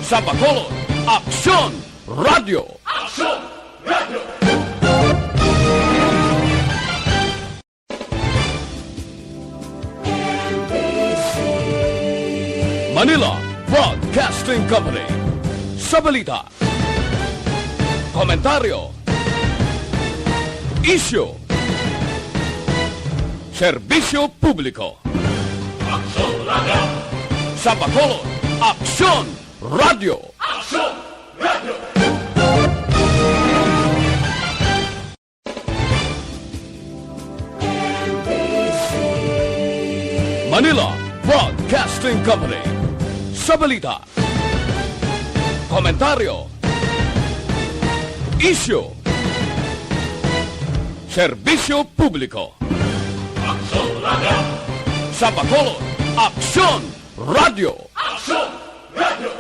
Sa Bacolod, Aksyon Radio! Aksyon Radio! Manila Broadcasting Company. Sa balita, komentaryo, isyu, serbisyo publiko. Aksyon Radio! Sa Bacolod, Aksyon Radio! Aksyon Radio! Manila Broadcasting Company. Sa balita, komentaryo, isyu, serbisyo publiko. Aksyon Radio! Sa Bacolod, Aksyon Radio! Aksyon Radio!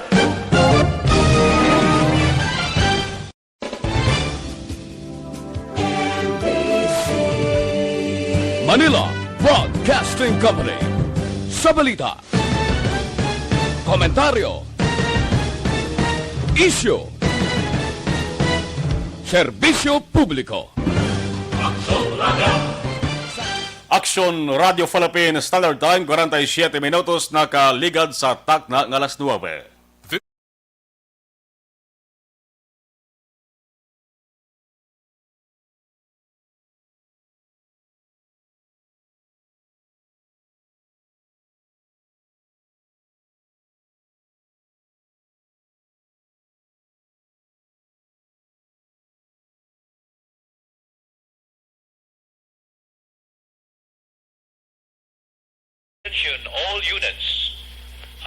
Manila Broadcasting Company. Sa balita, komentaryo, isyu, serbisyo publiko. Aksyon Radio! Aksyon Radio Philippines Standard Time, 47 minutos nakaligad sa takna ng alas 9. Attention all units.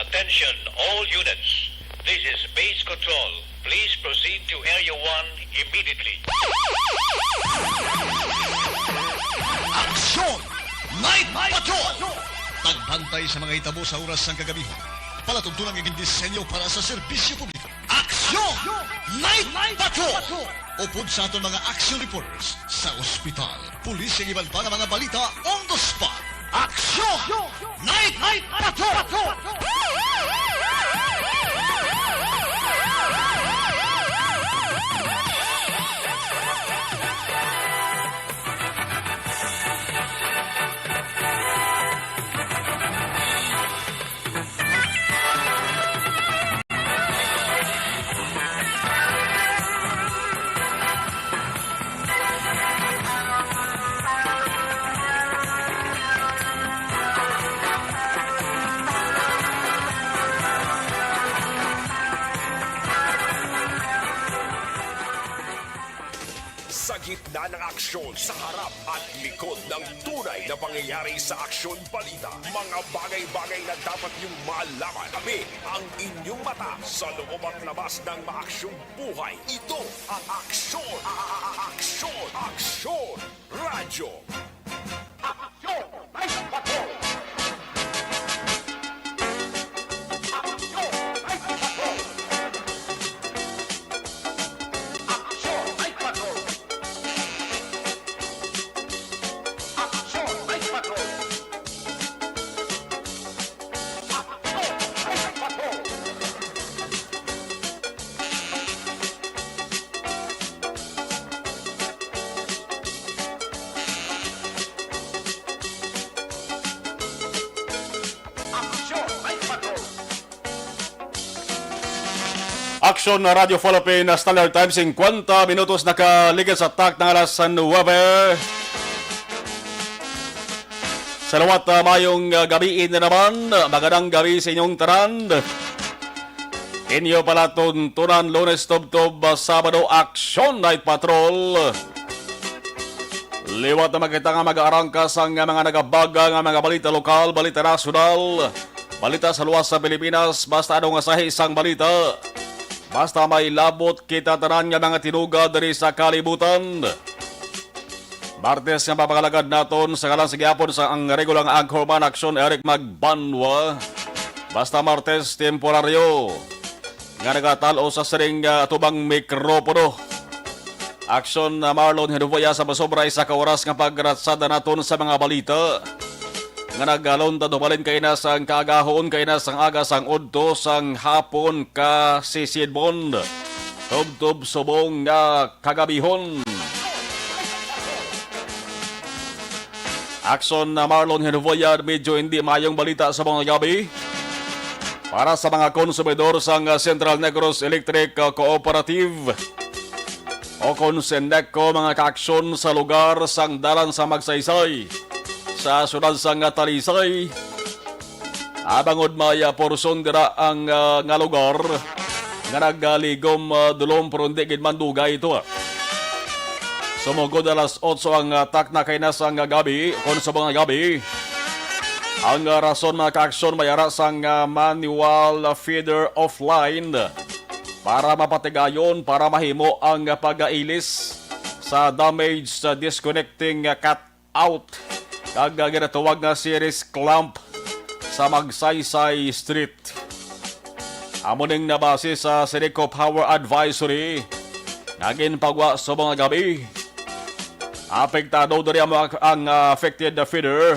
Attention all units. This is base control. Please proceed to Area 1 immediately. Aksyon! Night Patrol! Tagbantay sa mga hitabo sa oras ng kagabihan. Palatuntunang naging disenyo para sa serbisyo publiko. Aksyon! Night Patrol! Upod sa aton mga action reporters sa ospital, pulis ang iban pa ng mga balita on the spot. Aksyon! Night Patrol! Sa gitna ng aksyon, sa harap at likod ng tunay na pangyayari sa Aksyon Balita. Mga bagay-bagay na dapat niyong malaman. Kami ang inyong mata sa loob at labas ng maaksyong buhay. Ito ang Aksyon! Aksyon! Aksyon! Radyo! Aksyon! Ay, Patrol! Aksyon Radio Philippines Standard Time, 50 minutos nakaligad sa tak ng alas 9. Salawat mayong gabiin na naman. Magandang gabi sa inyong tanan. Inyo pala tuntunan, Lunes Tubtob, Sabado, Aksyon Night Patrol. Liwat na makita nga mag-arangkas ang mga nagabaga nga mga balita lokal, balita nasyonal, balita sa luwas sa Pilipinas, basta anong asahi isang balita. Basta may labot kita tanan nga mga tinuga dari sa kalibutan. Martes nga papakalagad naton sa kalang sigapon sa ang regulang anchorman Aksyon Eric Magbanwa. Basta Martes temporaryo nga nagatalo sa sering tubang mikropono. Aksyon Marlon Hinuvoya sa masobra isa ka oras nga pagratsada naton sa mga balita. nga naggalon tadubalin kay na sang kagahon kay na sang aga sang udto sang hapon ka sisidbon. Tubtub subong nga kagabihon. Action na Marlon Hervoyad, medyo hindi mayong balita sa mga gabi. Para sa mga konsumidor sang Central Negros Electric Cooperative o Konsendeco, mga kaaksyon sa lugar sang dalan sa Magsaysay sa sunod sang Talisay. Abangod maya porson dira ang nga lugar nga nagaligom dulong pero hindi gid mandugay ito. Sumugod alas 8 ang tak na kay nasang gabi, kung sa mga gabi. Ang rason mga kaaksyon mayara sang manual feeder offline para mapatigayon, para mahimo ang pag-ailis sa damage sa disconnecting cut out. Kag ginatawag nga series clamp sa Magsaysay Street. Amuning nabase sa Seneco Power Advisory naging pagwa sa mga gabi. Apektado dari ang affected feeder.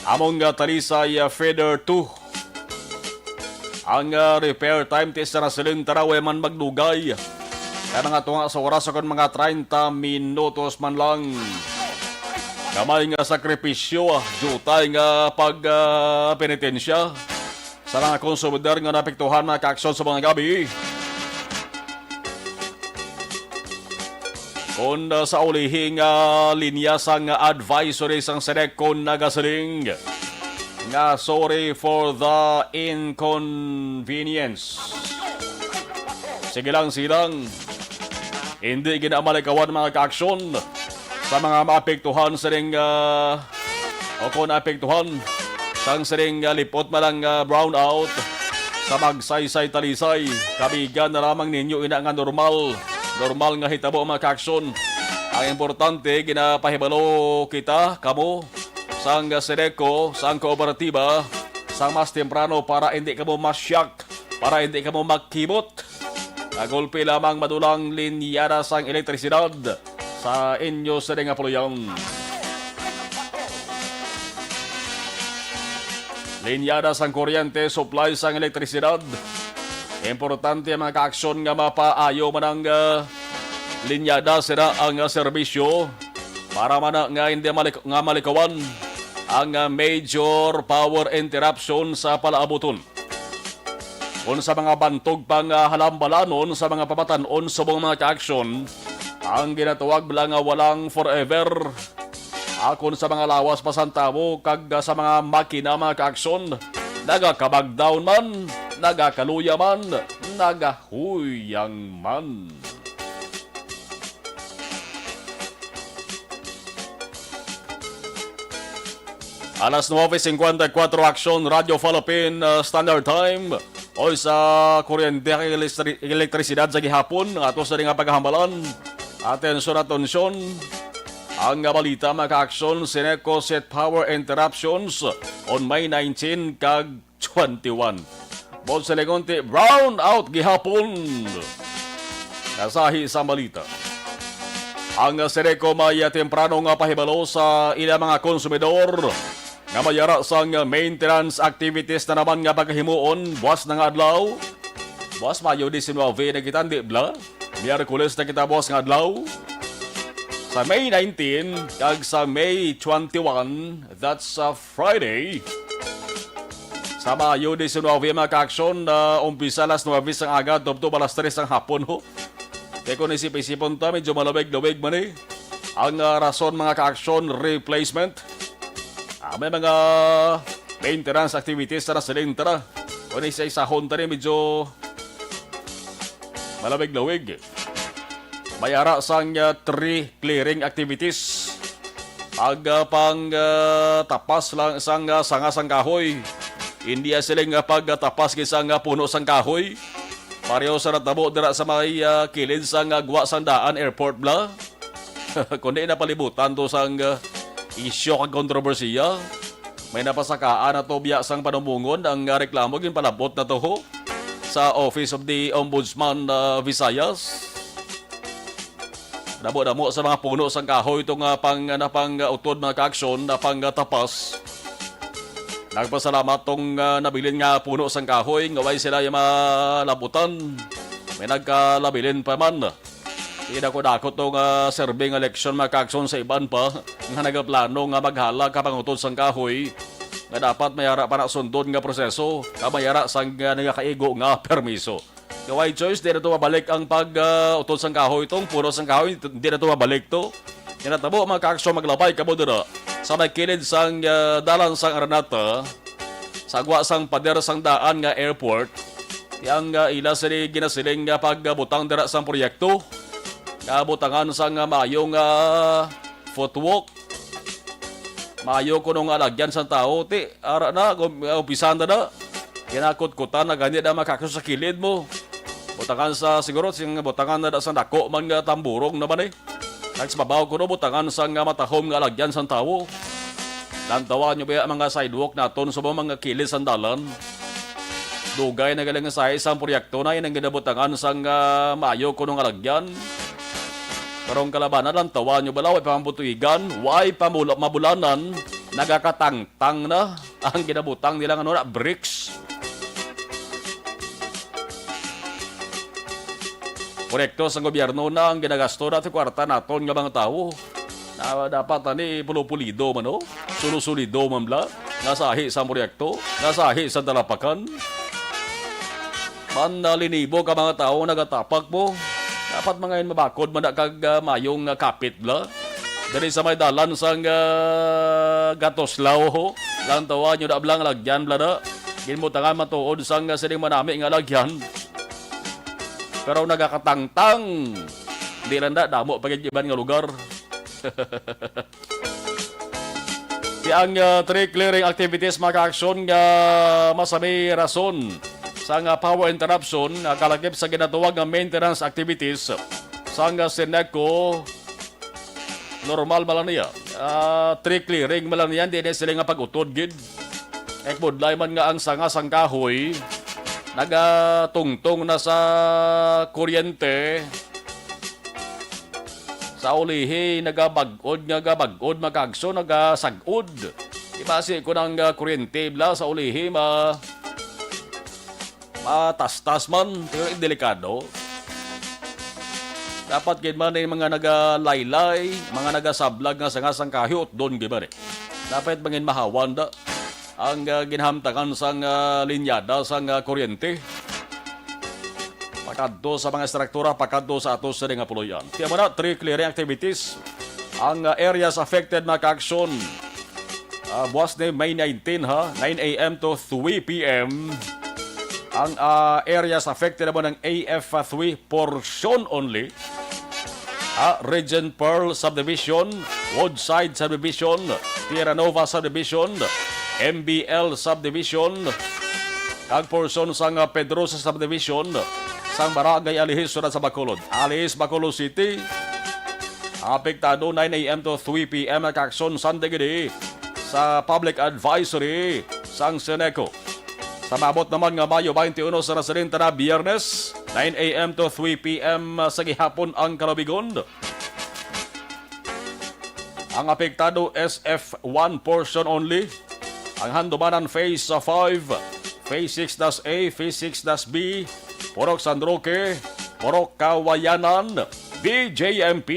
Among Talisay feeder 2. Ang repair time test na silin tarawe man magdugay. Kaya nga tunga sa oras akong mga 30 minutos man lang. Kamay nga sakripisyo, jutay nga pag-penitensya. Sa mga konsumidor nga napektuhan na kaaksyon sa mga gabi. Kung sa ulihing linya sang advisory sang Seneco nagasaling nga sorry for the inconvenience. Sige lang silang hindi ginamalikawan mga kaaksyon sa mga maapektuhan sa ring o kung naapektuhan sang siring lipot malang brownout sa Magsaysay Talisay. Kabigan na lamang ninyo ina nga normal nga hitabo mga kaaksyon. Ang importante, ginapahibalo kita, kamo, sang Seneco, sang kooperatiba, sang mas temprano para hindi kamo masyak, para hindi kamo magkibot. Nagulpi lamang madulang linyada sang elektrisidad sa inyo sa nga puluyan. Linyada sang kuryente, supply sang elektrisidad. Importante mga kaaksyon nga mapaayo man ang linyada sila ang serbisyo para man nga hindi malikawan ang major power interruption sa palaabuton. Kung sa mga bantog pang halambalanon sa mga pamatanon sa mga kaaksyon, ang ginatawag lang walang forever. Akon sa mga lawas pasantamo kag sa mga makina mga kaaksyon, nagakabagdown man, nagakaluya man, nagahuyang man. Alas 9:54 Aksyon Radio Philippine Standard Time o sa kuryente elektrisidad sa gihapon ato sa nga paghahambalan. Atensyon ang balita mga kaaksyon. Seneco set power interruptions on May 19 kag 21. Bon sa Legonte, brown out gihapon. Nasahi sa balita. Ang Seneco may temprano nga pahibalo sa ilang mga konsumidor nga mayara sang maintenance activities na naman nga paghimuon buwas na nga adlaw. Buwas Mayo 19 na kita, di bla? Miyerkules na kita buwas nga adlaw. Sa May 19 kag sa May 21, that's a Friday. Sa Mayo 19 mga kaaksyon na umpisa alas 9 ang aga, tubto alas 3 ang hapon ho. Kaya kung isip-isipon ta, medyo malawig-lawig man eh. Ang rason mga kaaksyon, replacement. May mga maintenance activities na siling tara. Kung isa-isahon ta rin, medyo malawig-lawig. May ara sang 3 clearing activities. Pang tapas lang sang sangasang kahoy. Hindi siling pagtapas kisang puno sang kahoy. Pareho sa natabo dira sa may kilid sang gwa sandaan airport bla. Kundi napalibutan to sang isyo kag kontrobersiya. May napasakaan na to biya sang panumungon ang reklamo ginpalabot na to ho sa Office of the Ombudsman Visayas. Damo-damo sa mga puno sang kahoy itong pang utod mga kaaksyon na pang tapas. Nagpasalamat tong nabilin nga puno sang kahoy, nga way sila yung malabutan. May nagkalabilin pa man. Hindi ko dakot tong serving election makakson sa iban pa. Nga nagaplano nga maghala kapangutod sang kahoy. Nga dapat mayara pa na sundon nga proseso. Kamayara sang nagakaigo nga permiso. Kaway choice, di na ito mabalik ang pag-utod sang kahoy itong puno sang kahoy. Di na ito mabalik to. Kinatabo makakson maglabay ka mo dira. Sa may kilid sang dalan sang Aranata, sa agwa sang pader sang daan nga airport, yang ila sila ginasiling nga pagbutang dira sang proyekto, kabutangan sang mayong footwalk, mayo ko nung alagyan sang tao, ti, ara na, umpisan na, kinakot-kutan na ganyan na makakson sa kilid mo. Butangan sa siguro, sing butangan na sa dako man nga tamburong naman eh. Nagsababaw ko no, butangan sang matahom nga alagyan sang tao. Lantawan nyo ba mga sidewalk naton sa mga kilis ang dalan? Dugay na galing sa isang proyekto na yun ang ginabutangan sang mayo ko nung alagyan. Karong kalabanan, lantawan nyo ba way pambutuigan, way mabulanan, nagakatangtang na ang ginabutang nilang ano na, bricks. Proyekto sa gobyerno na ang ginagasto natin kwarta naton nga mga tao. Na dapat ani pulo-pulido man o. Sulusulido man bla. Nasahi sa proyekto. Nasahi sa dalapakan. Man linibo ka mga tao nagatapak mo. Dapat mga yun mabakod man kag mayong kapit bla. Dari sa may dalan sang gatoslaw ho. Lantawa nyo na blang lagyan bla na. Ginmutangan matuod sang sining manami nga lagyan. Pero nagakatangtang. Di randa, damo pagigiban nga lugar. Di ang tree clearing activities maka-aksyon nga masami rason sa nga power interruption kalakip sa ginatuwag nga maintenance activities sa nga Seneco normal malang niya. Tree clearing malang niyan, di na sila nga pag-utod gid. Ekbudlay man nga ang sanga sang kahoy nagatungtong na sa kuryente sa ulihi nagabagod makagso nagasagod ibasi ko ng kuryente bla sa ulihi matastas man pero delikado dapat gid man yung mga nagalaylay mga nagasablag nga sangasang kahiyot doon giba dapat bangin mahawan da ang ginhamtakan sang linyada sang kuryente. Pakadto sa mga struktura, pakadto sa atos sa nga puluyan. Kaya mo na, tree clearing activities. Ang areas affected maka-aksyon. Buwas na May 19 ha, 9 a.m. to 3 p.m. Ang areas affected naman ng AF3 portion only. Regent Pearl Subdivision, Woodside Subdivision, Tierra Nova Subdivision, MBL Subdivision, ang portion sang Pedrosa Subdivision, sang Barangay Alihis, Sunod sa Bacolod. Alihis, Bacolod City, apektado 9 a.m. to 3 p.m. Kakson Sunday gini sa Public Advisory sang Seneco. Sa mabot naman nga Mayo 21 sa nasarinta na Biyernes, 9 a.m. to 3 p.m. sa gihapon ang Kalabigon. Ang apektado SF1 portion only. Ang handumanan Phase 5, Phase 6-A, Phase 6-B, Porok San Roque, Porok Kawayanan, BJMP,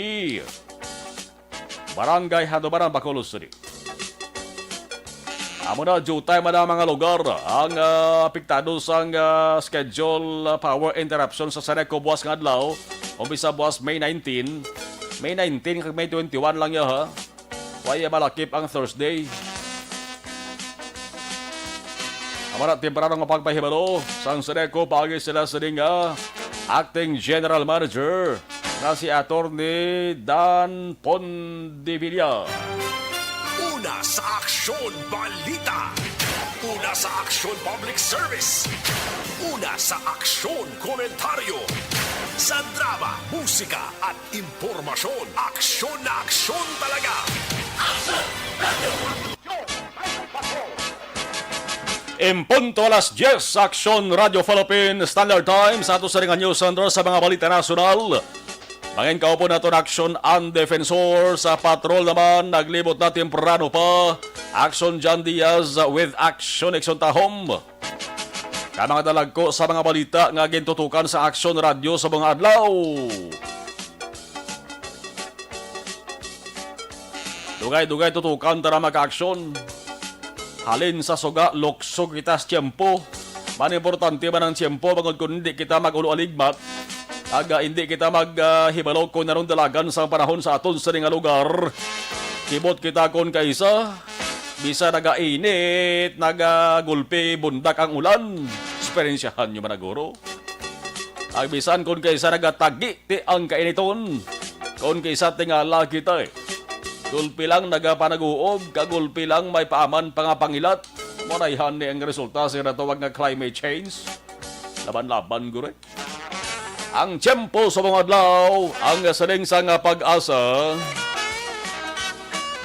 Barangay Handumanan, Bacolod City. Amo na, jutay man ang mga lugar. Ang apektado sang schedule power interruption sa Seneco buwas nga adlaw. Umpisa buwas May 19. May 19 kag May 21 lang ya ha. Waya malakip ang Thursday. Amara temprano nga pagpahibalo sang Seneco pagi sila sa nga Acting General Manager na si Attorney Dan Pondevilla. Una sa Aksyon Balita. Una sa Aksyon Public Service. Una sa Aksyon Komentaryo. Sa drama, musika at impormasyon. Aksyon na aksyon talaga. Aksyon! Punto alas 10, Aksyon Radio Philippine Standard Time sa ato sa ringan news center sa mga balita nasyonal. Mangin kaupo na ito na Aksyon ang Defensor sa patrol naman. Naglibot na temprano pa Action John Diaz with Action Exxon Tahom. Ka mga dalagko sa mga balita nga gintutukan sa Action Radio sa mga adlaw. Dugay-dugay tutukan tara maka-aksyon. Halin sa suga, lokso kita sa tiyempo. Man importante man ang tiyempo bagod kung hindi kita mag-ulo-aligmat. Aga hindi kita maghibalog kung naroon dalagan sa panahon sa aton sa nga lugar. Kibot kita kung kaisa. Bisa nagainit, nagagulpi, bundak ang ulan. Eksperyensyahan nyo managuro. Ang bisan kung kaisa nagatagi ti ang kainiton. Kung kaisa tingala kita Gulpi lang nagapanaguog, kagulpi lang may paaman pangapangilat. Monayhan ni ang resulta sa natawag nga climate change. Laban-laban gure. Ang tiyempo sa mga adlaw, ang saling sa nga pag-asa.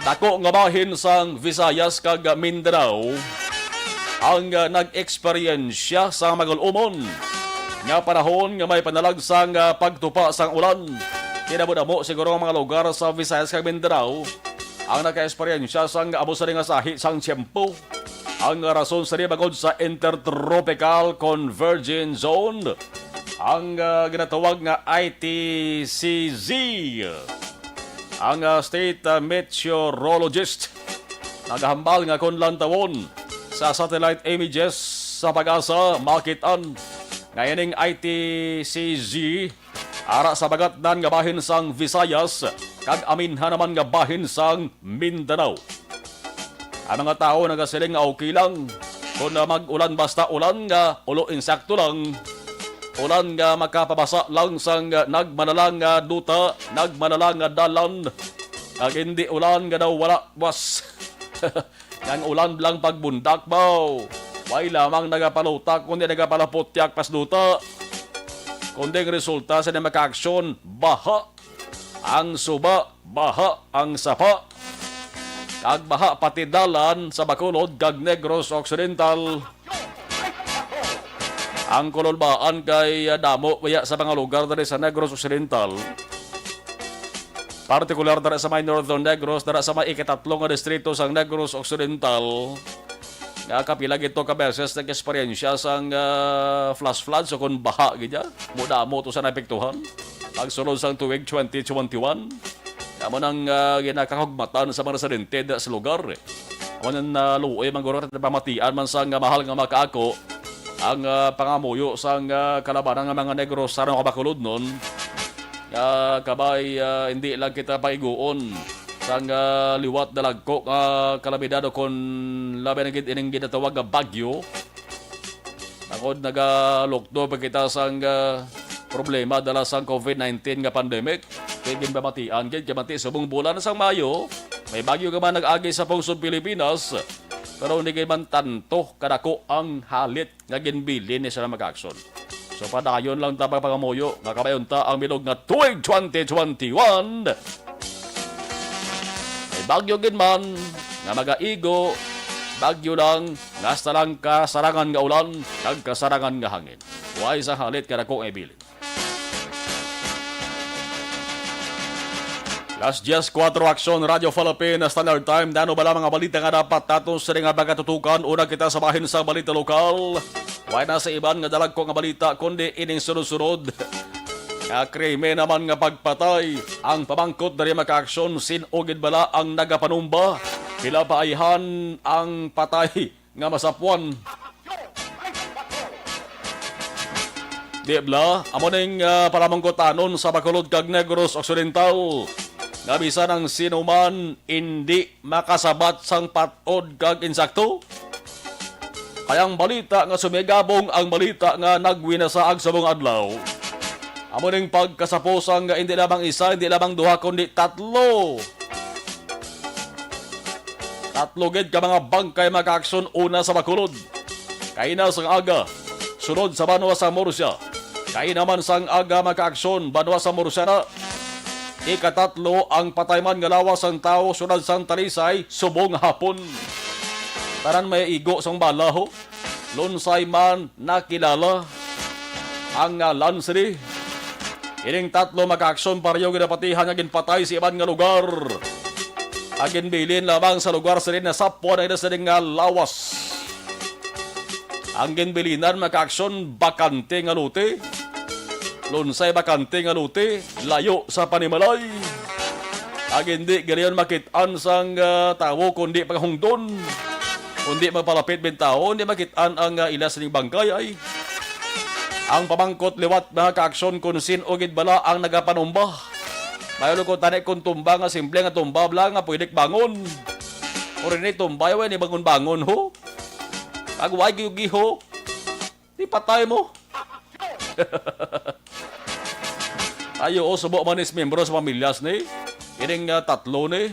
Dako nga bahin sang Visayas kag Mindanao ang nag-eksperyensya sa magulumon nga panahon nga may panalagsang pagtupa sang ulan. Kinabudamo siguro ang mga lugar sa Visayas kag Mindanao ang naka-eksperyensya sang abo sa nga sahi sang tiyempo. Ang rason sa bagod sa Intertropical Convergence Zone ang ginatawag nga ITCZ. Ang state meteorologist naghambal nga kung lantawon sa satellite images sa pag-asa makitaan ngayoning ITCZ ara sa bagatnan nga bahin sang Visayas kag aminhan naman nga bahin sang Mindanao. Ang mga tao nagasiling nga okay lang kung mag-ulan basta ulan nga ulo insakto lang. Ulan nga makapabasa lang sang nagmanalang nga duta, nagmanalang nga dalan. Kag hindi ulan nga daw wala was. Nang ulan lang pagbundak baw. Way lamang nagapalutak kundi nagapalapotyak pas duta. Kundi resulta sa maka-aksyon, baha ang suba, baha ang sapa. Kag baha pati dalan sa Bacolod kag Negros Occidental. Ang kulolbaan kay damo kaya sa mga lugar dari sa Negros Occidental. Partikular dari sa may Northern Negros, dari sa may ikatatlong nga distrito sa Negros Occidental. Nga kapilag ito ka beses nag-eksperyensya sang flash flood so kung baha gidya. Mudamo to sa naepektuhan. Pagsunod sang tuwig 2021. Amo nang ginakahugmatan sa mga residente sa lugar. Amo nang luoy mangguro at pamatian man sang mahal nga makaako. Ang pangamuyo sang kalabanan ng mga Negros sa Bacolod nun, kabay hindi lang kita paiguon sang liwat dalagko kalabidad o kung labi na ining ginatawag na bagyo. Nakod nagalukdo pa kita sang problema dala sang COVID-19 nga pandemic. Kaya gimbamatian, kaya subong bulan sang Mayo, may bagyo ka man nag-agi sa pungsod Pilipinas. Pero hindi kayo man tanto kadako ang halit nga ginbili ni sa mag-aksyon. So padayon lang tapang pangamuyo nga kabayon ta ang milog nga tuwig 2021. May bagyo gin man nga magaigo, bagyo lang nga lang kasarangan nga ulan kag kasarangan nga hangin. Huwag sa halit kadako ang ibilin. Last Dias 4 Aksyon Radio Philippines Standard Time. Dano bala mga balita nga dapat nato sa nga bagatutukan. Una kita sa bahin sa balita lokal. Why na sa iban nga dalag ko nga balita kundi ining sunod-sunod. Nga krime naman nga pagpatay. Ang pamangkot dari maka-aksyon sinugid bala ang nagapanumba. Pila paayhan ang patay nga masapuan. Di bla, amo ning palamangkotanon sa Bacolod kag Negros Occidental. Nga bisan ang sinuman hindi makasabat sang patod kag insakto. Kayang balita nga sumigabong ang balita nga nagwinasaag sa mga adlaw. Amo ning pagkasapusang nga hindi lamang isa, hindi lamang duha kundi tatlo. Tatlo gid ka mga bangkay maka-aksyon una sa Bacolod. Kaina sang aga, sunod sa Banwa sa Murcia. Kaina man sang aga maka-aksyon Banwa sa Murcia na. Ikatatlo ang patayman nga lawas ang tao sunod sang Talisay subong hapon. Taran may igo sang balaho. Lunsay man nakilala ang Lansri. Ining tatlo maka-aksyon pareho ginapatihan nga ginpatay sa iban nga lugar. Agin bilin lamang sa lugar sa rin na sapwa na sa rin nga lawas. Ang ginbilinan makaaksyon bakante nga lote. Lunsay bakante nga lote, layo sa panimalay. Agin di ganyan makitaan sang tao kundi paghungdon. Kundi magpalapit bin tao, hindi makitaan ang ilas ng bangkay ay. Ang pamangkot liwat mga kaaksyon kung sin o bala ang nagapanumba. Mayon ko tanik kung tumba nga simple nga tumba bla nga pwede bangon. O rin tumba yun, ni bangon-bangon ho. Agway giho, di patay mo. Ayo, subo man is membro sa pamilyas ni. Ining tatlo ni.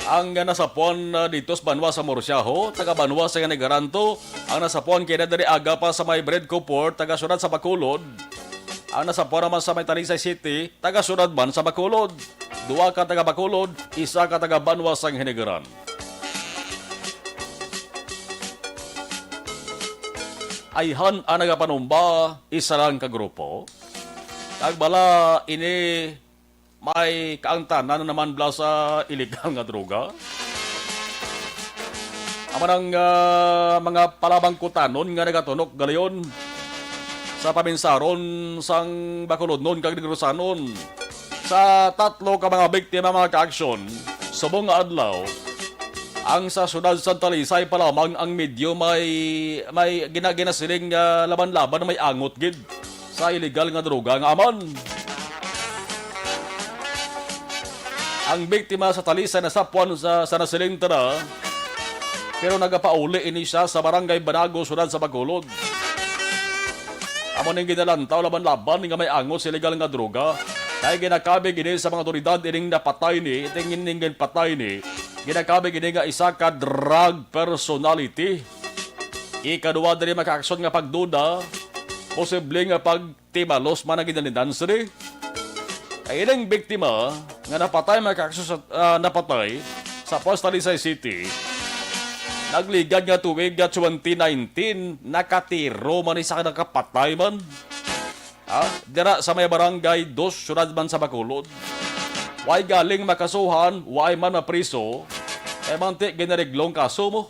Ang nasapuan dito sa Banwa sa Morsiaho, taga Banwa sa Negaranto, ang nasapuan kaya dari aga pa sa may Bredco Port, taga sunod sa Bacolod. Ang nasapuan naman sa may Talisay City, taga sunod man sa Bacolod. 2 ka taga Bacolod, 1 ka taga Banwa sa Hinegaran. Ayhan ang nagapanumba, isa lang ka grupo. Kagbala ini may kaangtanan naman bla sa iligal nga droga. Amanang mga palabangkutanon nga nagatunok galayon sa paminsaron sang Bacolod noon kag Negrosanon. Sa 3 ka mga biktima mga ka-aksyon, subong nga adlaw, ang sa syudad sa Talisay pa lamang ang medyo may ginasiling laban-laban na may angot gid sa illegal nga droga nga aman. Ang biktima sa Talisay na sapuan sa nasiling tada, pero nagapauli ini siya sa barangay Banago, syudad sa Bacolod. Amon ning ginalantaw laban-laban nga may angot sa illegal nga droga. Kaya ginakabi gini sa mga otoridad ining napatay ni, tingin ning patay ni, ginakabi gini nga isa ka drug personality. Ikaduwa diri makaaksyon nga pagduda, posible nga pagtibalos man ang ginalinan siri. Kaya ining biktima nga napatay makaaksyon sa napatay sa Talisay City, nagligad nga tuwig nga 2019, nakatiro man isa ka nakapatay man. Dira sa may barangay 2, syudad man sa Bacolod. Way galing makasuhan, way man mapriso, mantik ginariglong kaso mo.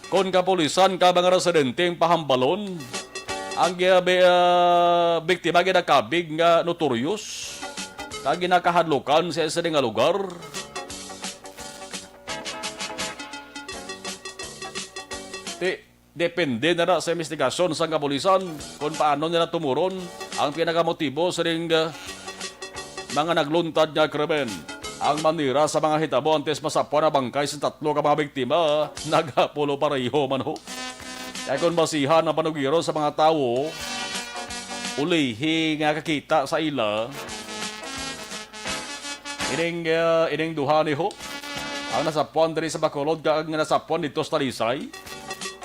Kung kapulisan ka mga residenteng pahambalon, ang biktima ginakabig nga notorious, kag ginakahadlukan sa isa nga lugar. Depende na sa investigasyon sa kapulisan kung paano nila tumuron ang pinakamotibo sa ring mga nagluntad nga krimen. Ang manira sa mga hitabo antes masapwa na bangkay sa 3 ka mga biktima, nagapulo pareho man ho. Kaya kung basihan ang panugiro sa mga tao, ulihi nga kakita sa ila, ining duha ni ho. Ang nasapwan diri sa Bacolod kag nga nasapwan dito sa Talisay,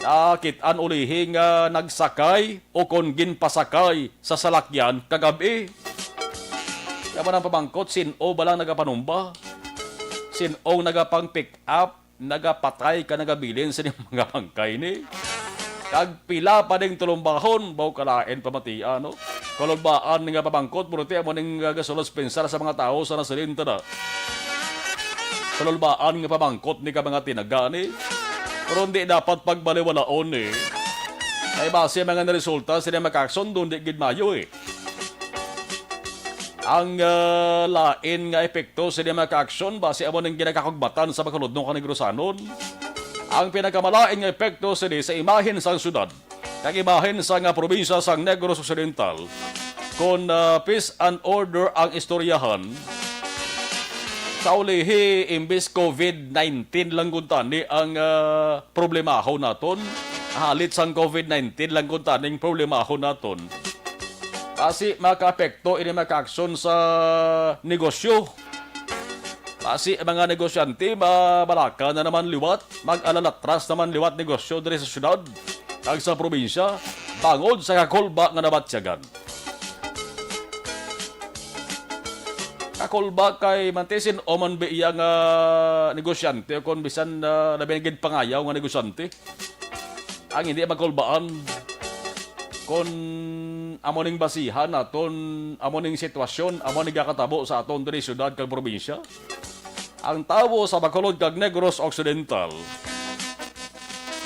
nakitaan ulihi nga nagsakay o kung ginpasakay sa salakyan kagabi. Yaman ang pamangkot, sin-o ba lang nagapanumba? Sin-o nagapang pick up, nagapatay ka nagabilin sa mga bangkay ni? Kag pila pa ding tulumbahon, baw kalain pamatian, no? Kalogbaan nga pamangkot, buruti mo ning gasulos pensar sa mga tao sa nasilinta na. Kalogbaan nga pamangkot ni ka mga tinagani, pero hindi dapat pagbaliwalaon eh. Ay base mga naresulta sila makakson doon di gidmayo eh. Ang lain nga epekto sila makaaksyon base amo ng ginakakugbatan sa Bacolod ng Kanegrosanon. Ang pinakamalain nga epekto sila sa imahin sa syudad, kag imahin sa nga probinsya sa Negros Occidental, kung peace and order ang istoryahan. Sa ulihi, imbis COVID-19 lang kuntani ang problemaho naton. Halit sang COVID-19 lang kuntaning problemaho naton. Kasi maka-apekto ini maka-aksyon sa negosyo. Kasi mga negosyante, malaka na naman liwat, mag-alalatras naman liwat negosyo diri sa syudad, kag sa probinsya, bangod sa kakolba nga nabatsyagan. Kakolba kay mantesin o man biya nga negosyante o kung bisan nabinigid pangayaw nga negosyante. Ang hindi magkolbaan kung amo ning basihan naton, amo ning sitwasyon, amo ning kakatabo sa aton diri syudad kag probinsya. Ang tawo sa Bacolod kag Negros Occidental,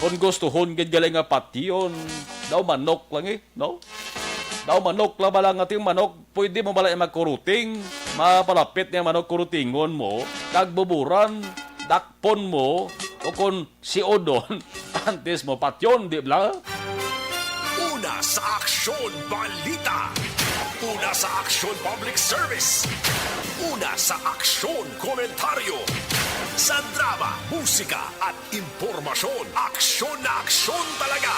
kung gustuhon gid gali nga patyon, daw manok lang no? Daw manok lang ba lang ating manok, pwede mo bala magkuruting, mapalapit niya manok kurutingon mo, kag buburan, dakpon mo, o kung si Odon, antes mo patyon, di ba? Una sa Aksyon Balita. Una sa Aksyon Public Service. Una sa Aksyon Komentaryo. Sa drama, musika at impormasyon. Aksyon na aksyon talaga.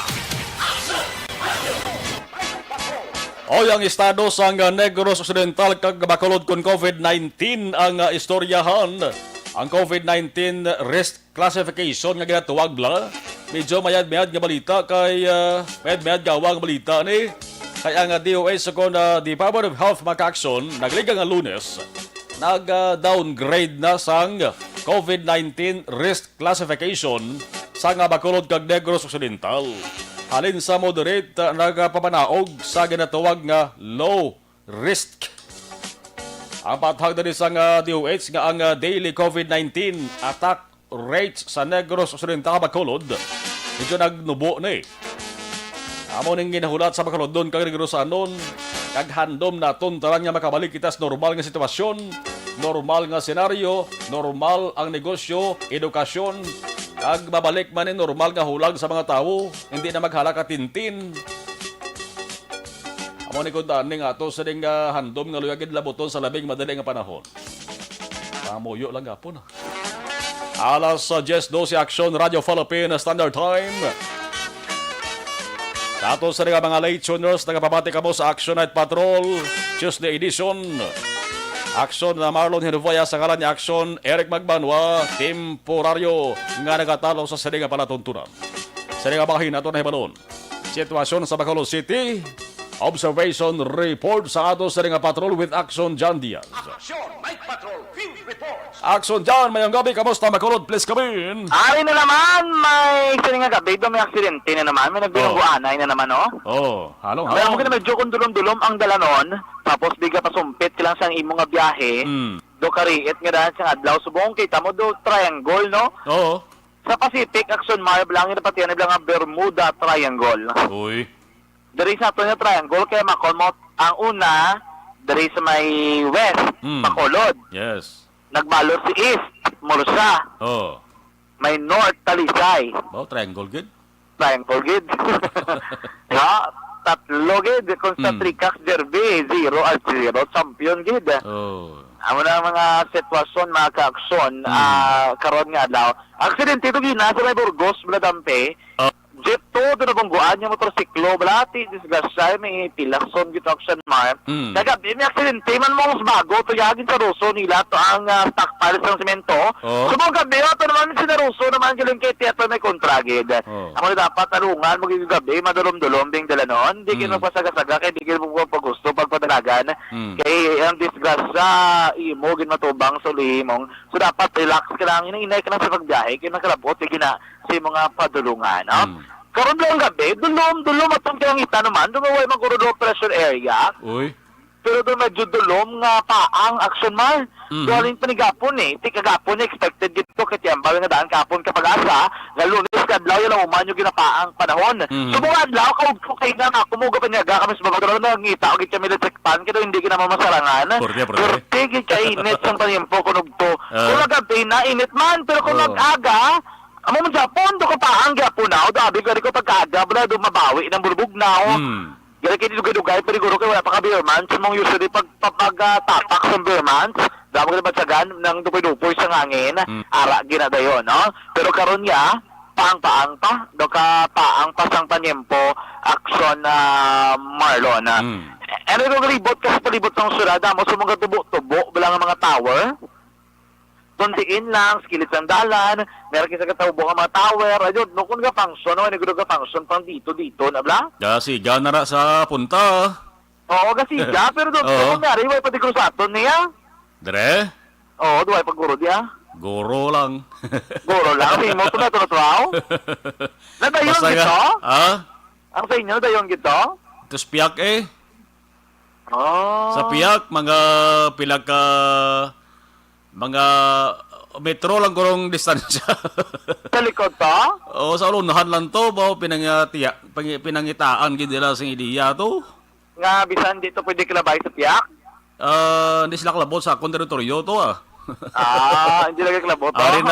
O yung estado sa Negros Occidental kag Bacolod kon COVID-19 ang istoryahan. Ang COVID-19 risk classification nga ginatuwag bla. Medyo mayad-mayad nga balita kay mayad-mayad gawang balita ni. Kaya nga DOH sa Department of Health Maka-Action nagliga nga Lunes nag-downgrade na sang COVID-19 risk classification sa nga Bacolod kag Negros Occidental. Halin sa moderate nagpapanaog sa ginatuwag nga low risk. Ang patahag na rin sa DOH nga ang daily COVID-19 attack rates sa Negros Occidental Bacolod medyo nagnubo na Amo ning ginahulat sa Bacolod doon kag Negros anon kag handom naton taran nga makabalik kita sa normal nga sitwasyon, normal nga senaryo, normal ang negosyo, edukasyon, kag babalik man ang normal nga hulag sa mga tawo, hindi na maghalaka tintin. Amo ni kun ning ato sa ding handom nga luyagid laboton sa labing madali nga panahon. Pamuyo lang gapon. Alas 10:12 Aksyon Radio Philippine Standard Time. Dato sa mga late tuners, nagpapati kamo sa Action Night Patrol Tuesday edition. Action na Marlon Hinuvoya sa ngalan ni Action Eric Magbanwa, temporaryo nga nagatalo sa sari nga palatuntunan. Sari nga bahin nato na hibalon. Sitwasyon sa Bacolod City, observation report sa ato sari nga patrol with Action John Diaz. Aksyon Night Patrol Field Reports. Action John, mayong gabi, kamusta Bacolod? Please come in. Ari na naman, may isa nga gabi, may aksidente na naman, may nagbinungguanay na naman, no? Halong, Kaya mo medyo kung dulom-dulom ang dalanon, tapos biga pasumpit ka lang sa imong nga biyahe, do kariit nga dahil sa adlaw, subong kita mo do triangle, no? Oo. Sa Pacific, Action Marb lang, yung pati yan, nga Bermuda Triangle. Uy. Dari sa ito nga triangle, kaya makonmot ang una, dari sa may west, Bacolod. Yes. Nagbalot si east, Mursa. Oh. May north, Talisay. Triangle good. Triangle gid. Ha, tatlo gid kung sa Tricax Derby 0 at 0 champion gid. Oh. Amo na mga sitwasyon mga ka-aksyon karon nga daw. Aksidente ito gina sa may Burgos, Bladampe. Jeep to, doon na bangguan yung motorsiklo, balati, disgasay, may pilakson gito action mark. Nagabi, may aksidente man mong bago, tuyagin sa Ruso nila, to ang stockpile sa semento. Subong gabi, ito naman si Ruso naman galing kay Teatro may kontragid. Ako na dapat tarungan, magiging gabi, madulom-dulom ding dalanon, hindi kin magpasaga-saga, kaya di kin magpagusto pagpadalagan. Kaya ang disgasa, imo, ginmatubang sa ulihimong. So dapat relax ka lang, inay ka lang sa pagbiyahe, kinakalabot, sige na, sa mga padulungan. Karon lang gabi, dulom atong kinangita naman, dumaway maguro do pressure area. Uy. Pero doon medyo dulom nga paang action man. Doon panigapon ti kagapon expected gito ket yamba nga daan kapon kapag asa, nga Lunes kadlaw yan ang umanyo ginapaang panahon. Subong adlaw kaugto kay nga kumuga pa niya kami sa mga na ngita og gitya military pan kito hindi gina mamasarangan. Porque gid kay init sang panimpo kunugto. Kung gabi na init man pero kung nag-aga amo man Japon do ko paang gyapon na, dabi ko pagkaaga bala do mabawi ng burbog na. Gari kay dugay-dugay pero guro kay wala pa ka beer months mong usually tapak sa beer months. Dapat ka batsagan ng dupoy-dupoy sa ngangin. Ara ginadayon, no? Pero karon ya paang-paang pa do ka paang pasang panyempo action na Marlon. Ano yung libot ka sa palibot ng surada mo sumong tubo-tubo bilang mga tower? Tundiin lang, skillet ang dalan, meron kasi katawbo ka mga tower, ayun, no, kung ka-function, no, nagulog ka-function pang dito, nabla? Kasi gana na sa punta. Oo, kasi pero doon, kung nari, may patigro sa aton niya. Dere? Oo, duway pagguro niya. Goro lang. Guro lang, kasi mo ito na ito, Nadayon gito? Ha? Ang sa inyo, nadayon gito? Ito sa Piak Oh. Sa Piak, mga pila ka mga metro lang kurong distansya. Sa likod to? O sa unahan lang to, ba pinangitaan gid nila sa ideya to. Nga bisan dito pwede kilabay sa tiyak? Hindi sila kalabot sa akong teritoryo to Hindi lagi kilabot to? Ari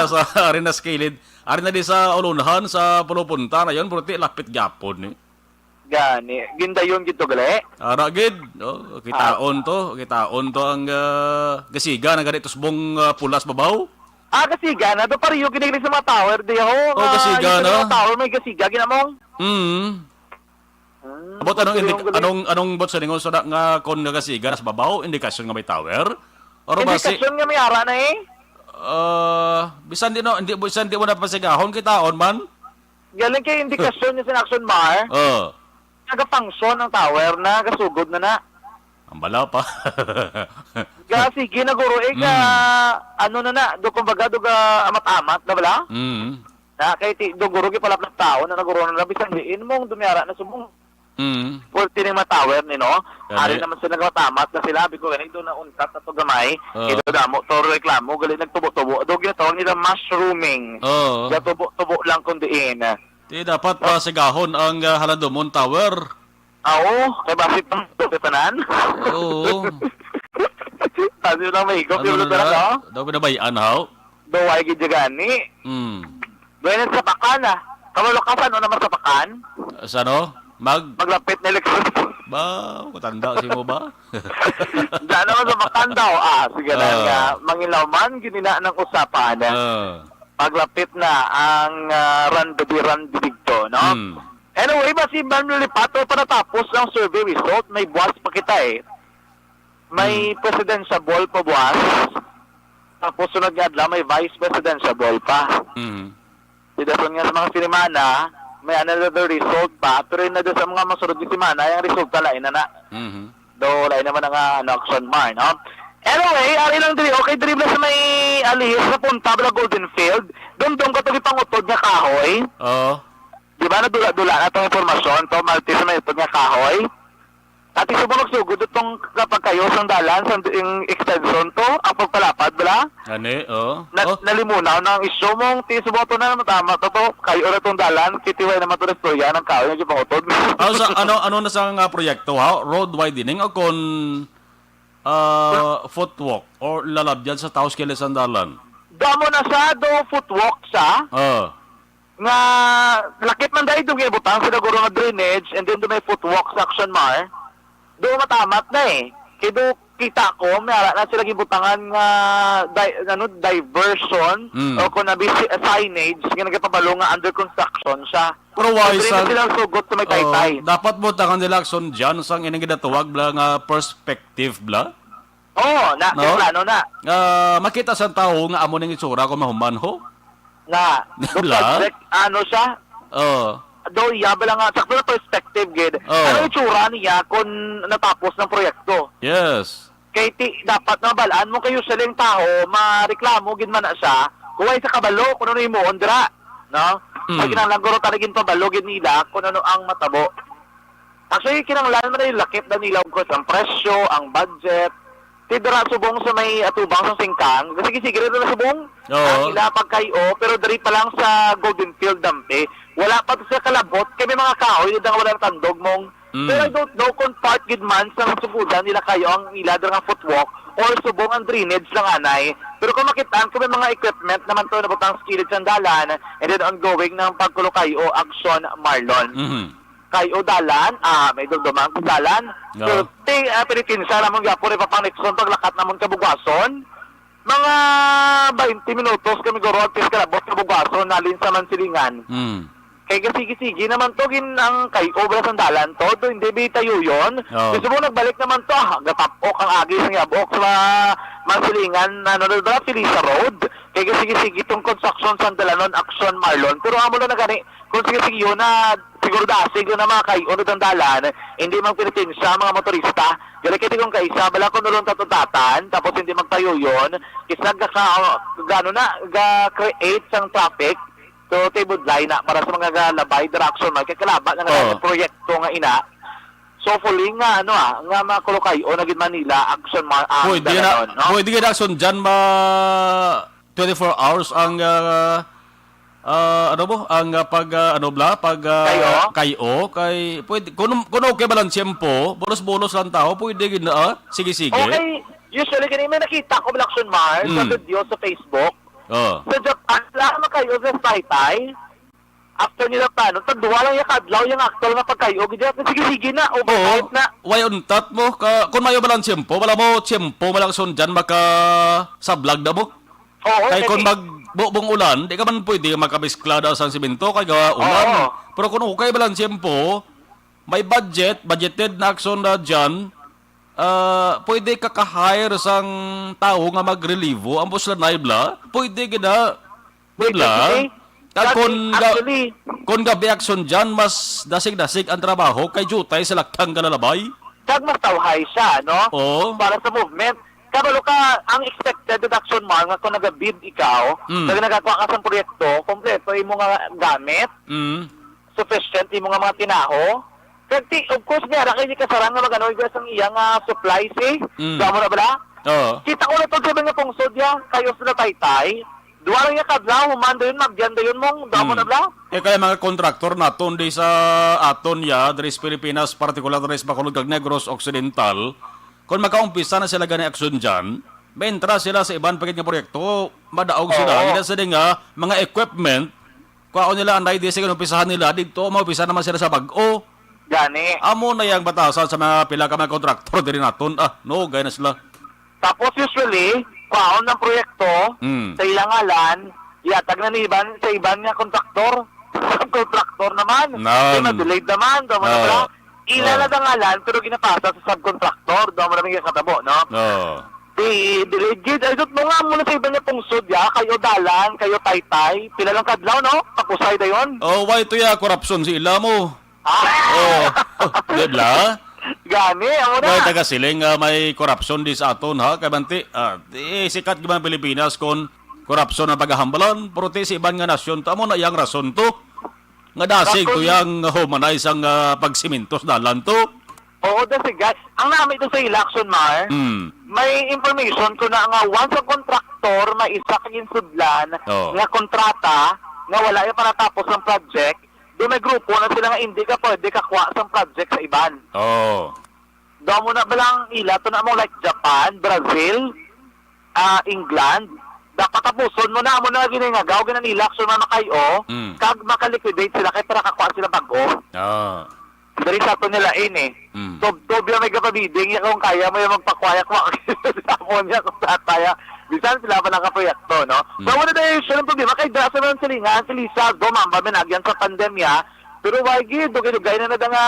na sa kilid. Ari na di sa unahan sa punupunta na yon, pero ti lapit gyapon eh. Gani. Gindayon gito gali? Ara gid, kitaon to ang gasiga na ganito subong pulas babaw. Gasiga na. Do pariyo kinigli sa mga tower di ho. Gasiga yung na. mga tower may gasiga ginamong. Bot anong bot sa lingon sa nga kon nga gasiga sa babaw, indikasyon nga may tower? Oro basi Indikasyon nga may ara na bisan di mo na pasigahon kitaon man. Galing kay indikasyon niya sa Action Mar. Nagapangsyon ang tower na, gasugod na. Ang bala pa. Sige na guro, ano na, do kumbaga, do ga amat-amat na bala? Na, kay do guro, gipalap ng tao na naguro na labis ang liin mong dumiyara na sumong. Pwede ng mga tower ni, no? Ari naman sila nagmatamat na sila, ko ganit doon na untat na to gamay, ito damo, to reklamo, galing nagtubo-tubo, do ginatawag nila mushrooming. Tubo-tubo lang kung diin. Di dapat pasigahon ang Halandomon Tower. Kay basit ng tutanan. Oo. Kasi lang may higop yung lugar, no? Daw pinabayaan, haw? Daway gidjagani. Doon sa pakan, Kamalokasan, o naman sa pakan? Sa ano? Maglapit na eleksyon. Ba, matanda si mo ba? Diyan naman sa pakan daw. Sige na nga. Mangilaw man, ginina ng usapan. Paglapit na ang randi dito, no? Anyway, si Ma'am Lilipato pa natapos ang survey result, may buwas pa kita May presidential ball pa buwas. Tapos sunod nga adlaw, may vice presidential ball pa. Didason nga sa mga sinimana, may another result pa, pero yun na doon sa mga masunod ni simana, yung result lain na. Do, lain naman ang Action Mar, no? Anyway, ari lang diri, okay, diri sa may alihis sa punta bala Golden Field. Doon ko to gipangutod nga kahoy. Di ba nadula-dula na itong informasyon to, malti sa may utod nga kahoy. At isubong nagsugod itong kapag kayo sa dalan, sa yung extension to, ang pagpalapad, bala? Nalimunaw na ang isyo mong tisubong to na matama to, kayo na itong dalan, kitiway naman to na storya ng kahoy nga gipangutod. Ano na sa projecto, ha? Road widening o kon footwalk or lalabyan sa taos kila sandalan? Damo na sa footwalk sa nga lakip man dahil doon butang sila guro nga drainage and then doon may footwalk sa Action Mar. Doon matamat na kaya doon kita ko may ara na sila gibutangan nga diversion o kung nabi signage nga nagpapalo nga under construction siya. Pero why sa silang sugot sa may taytay. Dapat mo tangan nila Action dyan sang inang ginatawag bla nga perspective bla? Plano na. Makita sa tao nga amo ning itsura kung mahuman ho? Project, siya? Do bala nga, sakto na perspective, gid. Ano itsura niya kung natapos ng proyekto? Yes. Kaya dapat na balaan mo kayo sa ling tao, mareklamo, gid man na siya, kuway sa kabalo, kung ano yung muondra. No? Ay kinanglan guro talagin pabalo, gid nila, kung ano ang matabo. Actually, kinanglan mo na yung lakip na nila, ang presyo, ang budget, tidra subong sa may atubang sa singkang. Kasi sige rin na subong. Ang ila pagkayo, pero dari pa lang sa Golden Field dampe. Wala pa to sa kalabot. Kaya may mga kahoy, hindi nga wala tandog mong. Pero I don't know kung part gid man sa subudan nila kayo ang ila nga footwalk or subong ang drainage lang anay. Pero kung makitaan ko may mga equipment naman to na butang skilled sandalan and then ongoing ng pagkulo kayo Action Marlon. Kayo dalan, may dugduman ko dalan. So, Pilitinsa namang gapon ipapang Nixon paglakat namang kabugwason. Mga 20 minutos kami guro at kalabot kabugwason nalin sa Mansilingan. Kaya sige naman to ang kayo obra sandalan to, hindi bitayo yun. Kasi mo nagbalik naman to, gatapok ang agi sa yabok sa Mansilingan, Filisa Road. Kaya sige itong construction sandalanon Action Marlon. Pero amo na gani, kung sige yun na siguro dasig yun na mga kayo ng dalan, hindi mang pinitinsya mga motorista. Gali kiti kung kaisa, bala ko nulong tatutatan, tapos hindi magtayo yun, isa ga-create sang traffic, so tibudlay na para sa mga labay direction, magkakalaba na nga proyekto nga ina. So fully nga nga makulukay o naging Manila action march ang Pwede dalanon, na, pwede na action dyan 24 hours ang kayo kay pwede kuno okay ba lang tiyempo bolos-bolos lang tao pwede gina sige Okay, usually ganun may nakita ko action march sa video sa Facebook. Sa Japan, lahat kayo sa Taytay. After nila paano, tadwa lang yung kadlaw yung aktor nga pagkayo. Sige na, overnight na. Why untat mo kung mayo ba lang tiyempo wala mo tiyempo malang son dyan maka sa vlog na mo. Oo, Kay kung magbubong ulan, di ka man pwede makabisklada sa simento kay gawa ulan. Oo. Pero kung okay ba lang tiyempo, may budgeted na action na dyan, pwede ka ka-hire sang tao nga mag-relivo, ang bus na naibla, pwede gina, bigla. Kag kung gabi action dyan, mas dasig-dasig ang trabaho, kay jutay sa laktang kalalabay. Kag mas tawhay siya, no? Oo. Para sa movement. Kabalo ka, ang expected deduction mo, nga kung nag-bid ikaw, kag nagagawa ka sa proyekto, kompleto yung mga gamit, sufficient yung mga tinaho, kag of course, nga, rakay kasarang nga mag-ano, ang iyang supplies, Damo na bala? Oo. Kita ko na ito sabi nga pong sodya, kayo sila Taytay, duwa lang yung kadlaw, humanda yun, magyanda yun mong, damo na bala? Kaya mga kontraktor naton di sa aton ya, Dres Pilipinas, particular Dres Bacolod kag Negros Occidental, kung magkaumpisa na sila gani aksyon dyan, may entra sila sa ibang pagit nga proyekto, madaog sila, hindi sila nga mga equipment, kung ako nila ang idea sa umpisahan nila, dito maupisa naman sila sa bag-o. Gani. Amo na yung batasan sa mga pila ka mga kontraktor diri naton, no, gaya na sila. Tapos usually, kwaon ng proyekto, sa ilang ngalan, iatag na ni iban sa iban nga kontraktor. Kontraktor naman. Kaya na-delayed naman. Daw mo na pala. Ilan na ngalan, pero ginapasa sa subcontractor. Daw mo na may katabo, no? Delayed gid. Ay, dot mo nga muna sa iban nga pungsod, ya. Kayo dalan, kayo Taytay. Pila lang kadlaw, no? Tapusay da yun. Why to ya, korupsyon si ila mo? Dibla? Gani, amo na. Why taga siling may korupsyon di sa aton, ha? Kabanti, sikat gimana Pilipinas kon korupsyon ang paghahambalan, pero sa ibang nga nasyon, tamo na yang rason to. Nga dasig to yang humanize ang pagsimintos dalan to. Oo, that's it, guys. Ang namin ito sa election, Mar, may information ko na nga once ang kontraktor may isa kaging sudlan nga kontrata nga wala yung panatapos ng project, doon may grupo na sila nga hindi ka pwede kakuha sa project sa iban. Doon mo na balang ila, to na mo like Japan, Brazil, England, dapat tapuson mo na giningagaw, ginanilakson na makayo, kag makaliquidate sila, kaya para kakuha sila bago. Dari sa ito nila Tobya may kapabiding, kung kaya mo yung magpakwaya-kwa, ako niya kung tataya. Bisan sila pa nakaproyekto, no? So, wala na yung problema, kay Drasa naman silingan, si Lisa, dumamba, minagyan sa pandemya, pero wagi, dugay-dugay na nga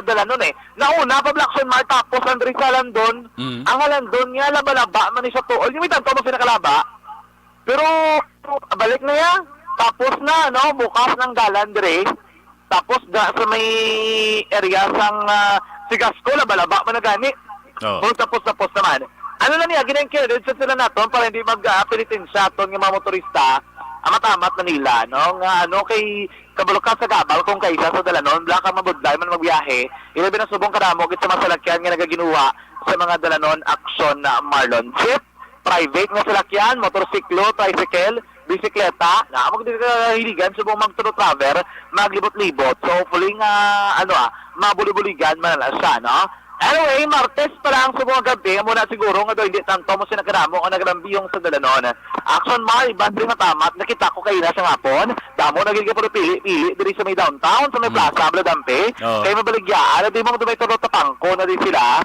dala nun Nauna pa Blackson Mart, tapos ang Rizal Landon, ang Landon nga, laba-laba, man isa to, yung may tanto mo pinakalaba, pero balik na yan, tapos na, no? Bukas ng Galandre, tapos sa may area sang Sigasco, laba-laba, man na gani. Tapos naman. Ano na niya, ginang-credit sa sila naton para hindi mag-apilitin sa aton ng mga motorista, matamat na nila, no? Nga kay kabalukan sa gabal kung kaisa sa dalanon, bla ka mabudlay man magbiyahe, ilabi na subong kadamo sa masalakyan nga nagaginuwa sa mga dalanon action na Marlon. Jeep, private nga salakyan, motorsiklo, tricycle, bisikleta, na magdikahiligan subong mag-travel, maglibot-libot. So, hopefully mabuli-buligan man na siya, no? Anyway, Martes pa lang sa mga gabi, muna siguro nga doon, hindi tanto mo sinakaramo o nagrambiyong sa dalanon. Action Mar, ibandring na tamat, nakita ko kayo na sa ngapon, damo nagiging pala pili-pili, diri sa may downtown, sa may plaza, Bladampe, kayo mabaligya, di mo dumay tolo tapangko na din sila,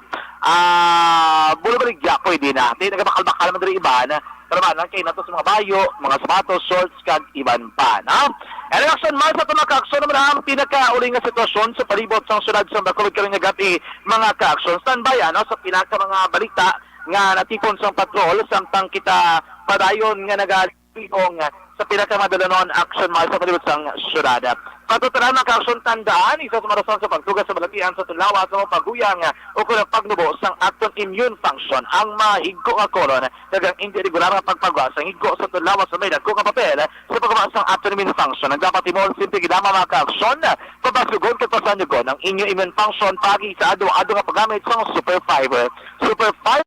bulabaligya, pwede na, di nagabakal-bakal man diri iban, pero man, kayo na to sa mga bayo, mga sapatos, shorts, kag iban pa, no? And action Mar, sa itong ka-action naman ang pinaka-uling nga sitwasyon sa palibot sa syudad sa Bacolod karing nga gabi, mga ka-action standby, sa pinaka mga balita nga natipon sa patrol, samtang kita padayon nga nagalipong sa pinakamadalanon action march sa palibot sang syudad. Patuturan ng ka-aksyon tandaan, isa sa marason sa pagtugas sa balatian sa tulawa sa mga paguyang o kung pagnubo sang aton immune function ang mahigko nga kolon dagang hindi regular nga pagpagawa sang higko sa tulawa sa may dagko nga papel sa paggawa sang aton immune function. Ang dapat imol simple gidama mga ka-aksyon pabasugon ket pasanyugon ang inyong immune function pagi sa ado nga paggamit sang super fiber. Super fiber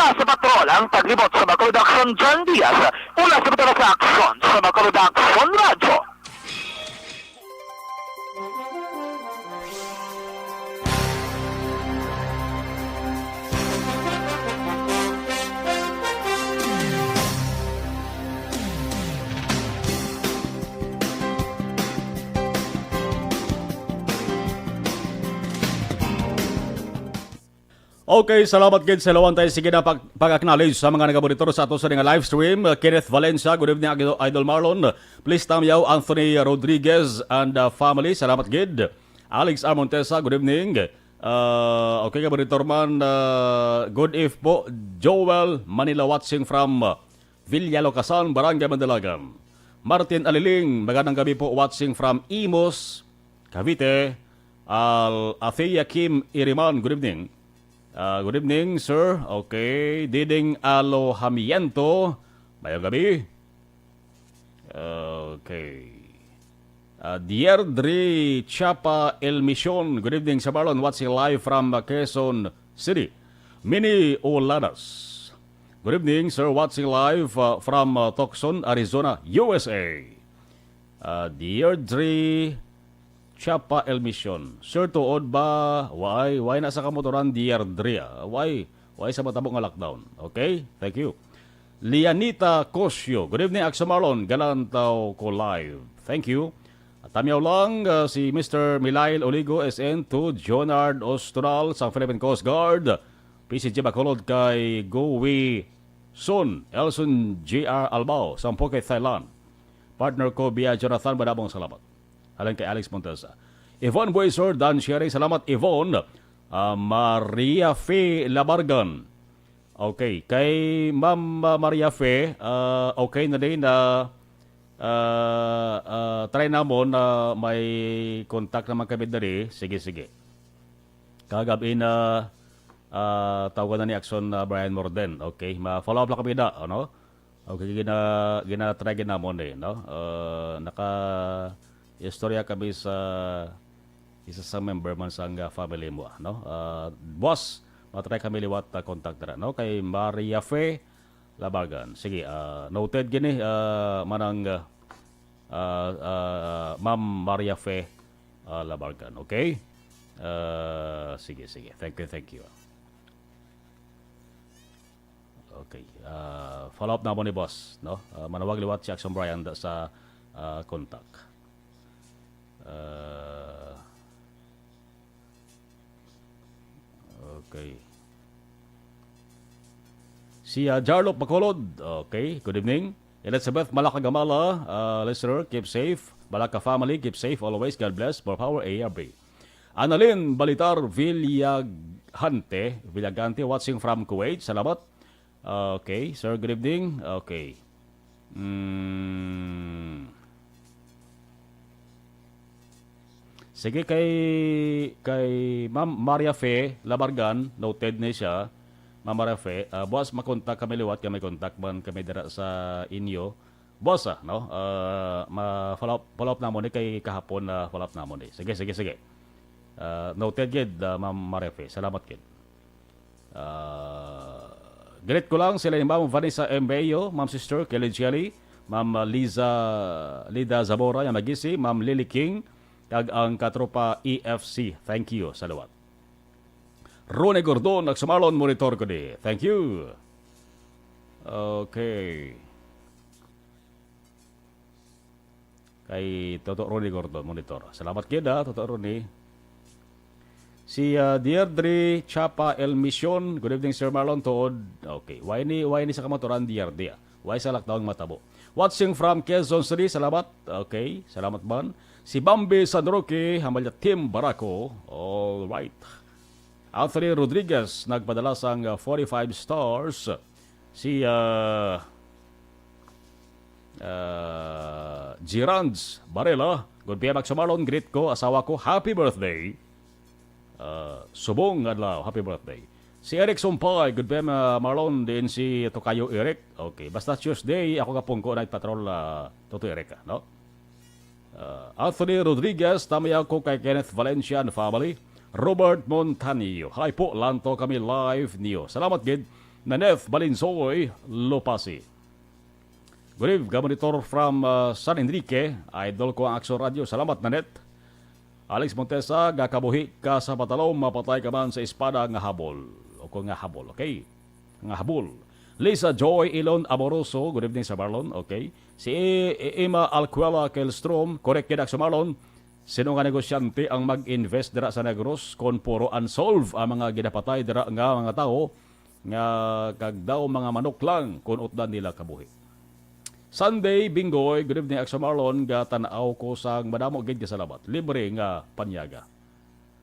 sa patrol ang paglibot sa Bacolod Action John Diaz mula sa Batara sa Action sa Bacolod Action Radyo. Okay, salamat gid sa lawan tayo sige na pag-acknowledge sa mga nagabonitor sa ato sa nga live stream. Kenneth Valencia, good evening Idol Marlon. Please tamayaw Anthony Rodriguez and family, salamat gid. Alex R. Montesa, good evening. Okay ka monitor man, good eve po. Joel Manila watching from Villalocasan, Barangay Mandalagan. Martin Aliling, magandang gabi po watching from Imos, Cavite. Athea Kim Iriman, good evening. Good evening, sir. Okay. Diding Alohamiento. Mayong gabi. Okay. Dierdre Chapa El Mission. Good evening sa Marlon. Watching live from Quezon City. Mini Olanas. Good evening, sir. Watching live from Tucson, Arizona, USA. Dierdre Chapa El Mission. Sir, tuod ba? Why nasa kamotoran Diardria? Why sa matabong nga lockdown? Okay? Thank you. Lianita Cosio. Good evening, Aksa Marlon. Galantaw ko live. Thank you. Tamyaw lang si Mr. Milail Oligo SN2, Jonard Ostral sa Philippine Coast Guard. PCG Bacolod kay Gowi Sun, Elson JR Albao, sa Phuket, Thailand. Partner ko via Jonathan, madamong salamat. Alang kay Alex Montesa. Yvonne Buesor, Dan Sherry, salamat Yvonne. Maria Fe Labargan. Okay, kay Ma'am Maria Fe, okay na din na try na mo na may contact naman kami dari. Sige. Kagabi na tawagan na ni Axon Brian Morden. Okay, ma-follow up lang kami na, ano? Okay, gina-try na mo no? Istorya kami sa isa sa member man sa family mo, no? Boss, matry kami liwat contact na, no? Kay Maria Fe Labagan. Sige, noted gini manang Ma'am Maria Fe Labagan, okay? Sige. Thank you. Okay. Follow up na mo ni boss, no? Manawag liwat si Action Brian sa contact. Okay. Si Jarlop Bacolod. Okay, good evening. Elizabeth Malakagamala, listener, keep safe. Balaka family, keep safe always. God bless. More power, ARB. Annalyn Balitar Villagante, watching from Kuwait. Salamat. Okay, sir, good evening. Okay. Sige, kay Ma'am Maria Fe Labargan, noted na siya. Mamarefe, boss, makontak kami liwat, kami kontak man kami dira sa inyo. Boss, no? Follow up na mo ni kay kahapon na follow up na mo ni. Sige. Noted gid, Ma'am Marefe. Salamat gid. Greet ko lang sila ni Ma'am Vanessa Embeyo, Ma'am Sister Kelly Jelly, Ma'am Lida Zamora, yung magisi, Ma'am Lily King, kag ang katropa EFC. Thank you sa lawat. Rone Gordon, nagsumalon, monitor ko di. Thank you. Okay. Kay Toto Rone Gordon, monitor. Salamat kida, Toto Rone. Si Deirdre Chapa El Mission. Good evening, Sir Marlon Tood. Okay. Why ni sa kamaturan, Deirdre? Why sa lakdaong matabo? Watching from Quezon City. Salamat. Okay. Salamat man. Si Bambi San Roque. Hamalya Tim Baraco. All right. Anthony Rodriguez. Nagpadala sang 45 stars. Si Girands Barela. Good PM, Sir Marlon. Greet ko. Asawa ko. Happy birthday. Subong adlaw, happy birthday. Si Eric Sumpay, good PM, Marlon, din si Tokayo Eric. Okay, basta Tuesday, ako kapong ko night patrol, Toto Eric, no? Anthony Rodriguez, tamayaw ko kay Kenneth Valencia and family. Robert Montanio, hi po, lanto kami live niyo. Salamat gid, Naneth Balinsoy, Lopasi. Good evening, monitor from San Enrique, idol ko ang Action Radio. Salamat, Naneth. Alex Montesa, gakabuhi ka sa patalaw, mapatay ka man sa espada nga habol. O kung nga habol, okay? Nga habol. Lisa Joy Ilon Amoroso, good evening sa Marlon, okay? Si Emma Alcuela Kelstrom, correct kid sa Marlon. Sino nga negosyante ang mag-invest dira sa Negros kon puro unsolved ang mga ginapatay dira nga mga tao nga kagdaw mga manok lang kun utdan nila kabuhi. Sunday, Bingoy, good evening, Aksa Marlon, tanaw ko sang madamo gid ka salamat. Libre nga panyaga.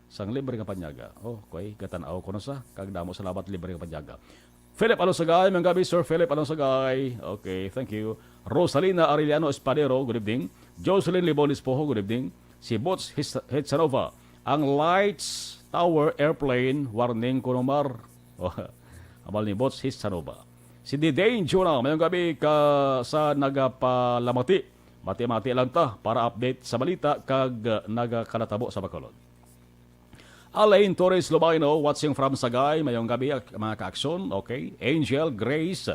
Sang libre nga panyaga. Oh, okay, tanaw ko na sa kagdamo salamat libre nga panyaga. Philip Alonsagay, mga gabi, Sir Philip Alonsagay. Okay, thank you. Rosalina Arellano Espadero, good evening. Jocelyn Libonis Poho, good evening. Si Bots Hitsanova, ang Lights Tower Airplane, warning kunumar. Oh, amal ni Bots Hitsanova. Si Didane Juna, mayong gabi ka sa nagapalamati. Mati-mati lang ta para update sa balita kag nagakanatabo sa Bacolod. Alain Torres Lobaino, watching from Sagay, mayong gabi mga ka-aksyon. Okay. Angel Grace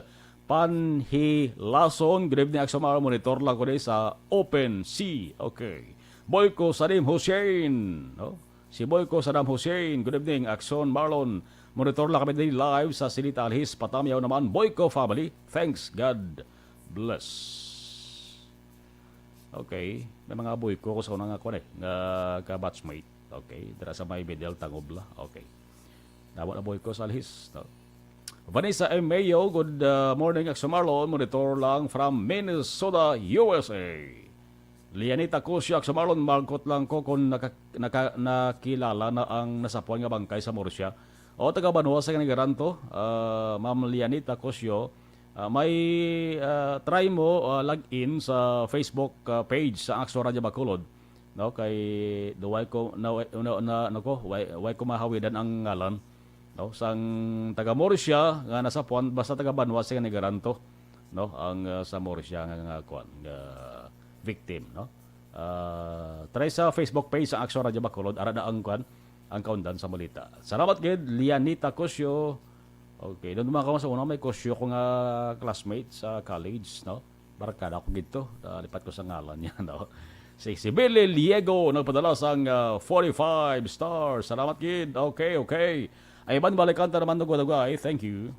Panhilason, good evening, Aksyon Mara, monitor lang ko sa Open Sea. Okay. Boyko Saddam Hussein. No? Si Boyko Saddam Hussein, good evening, Aksyon Marlon. Monitor lang kami din live sa Silita Alhis. Patamiyaw naman, Boyko family. Thanks, God bless. Okay. May mga Boyko ko sa unang ako ka-batchmate. Okay. Dara sa may Bedel Tangobla. Okay. Nawa na Boyko sa Alhis. No? Vanessa M. Mayo, good morning, Aksyon Marlon. Monitor lang from Minnesota, USA. Lianita Kusya, Aksyon Marlon. Markot lang ko kung nakilala na ang nasapuan nga bangkay sa Morsia. O taga Banua sa Garanto, Ma'am Lianita Cosio, may try mo log-in sa Facebook page sa Action Radio Bacolod. No, kay duway ko way ko mahawidan ang ngalan. No, sang taga Morsia nga nasa puan basta taga Banua sa Garanto, no, ang sa Morsia nga kuan victim, no. Try sa Facebook page sa Action Radio Bacolod ara na ang kuan ang kaundan sa balita. Salamat gid, Lianita Cosio. Okay, doon mga sa una may Cosio ko nga classmate sa college, no? Barkada ko gito, lipat ko sa ngalan niya, no? Si Billy Liego nagpadala sang 45 stars. Salamat gid. Okay. Ay ban balikan ta naman dugay. Thank you.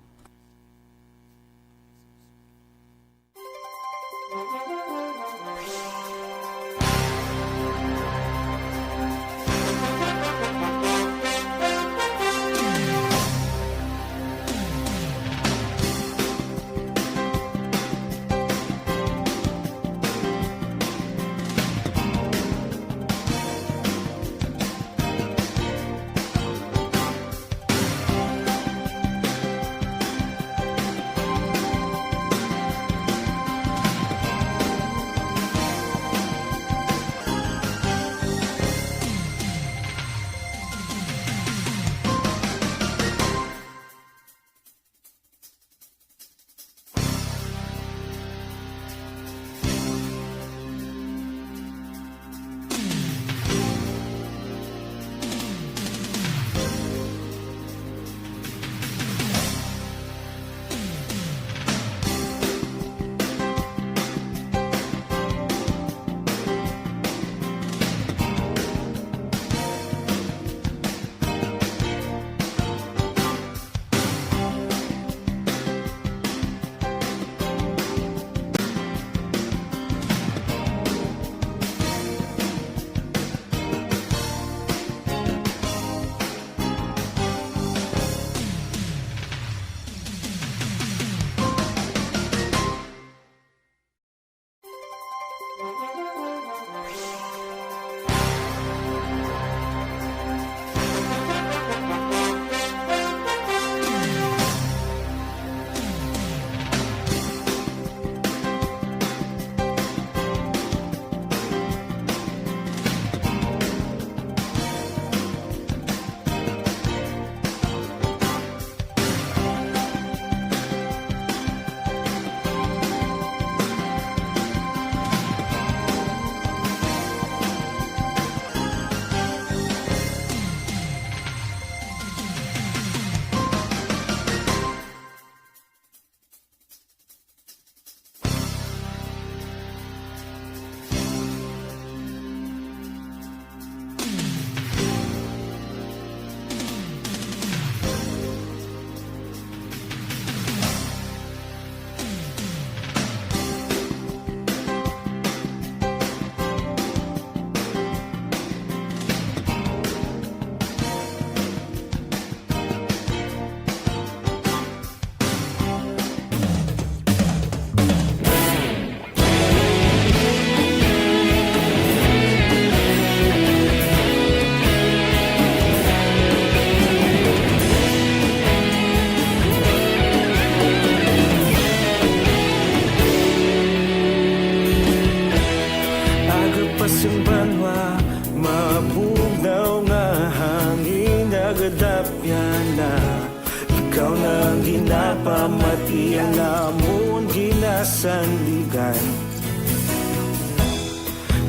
pamati ang namon ginasandigan.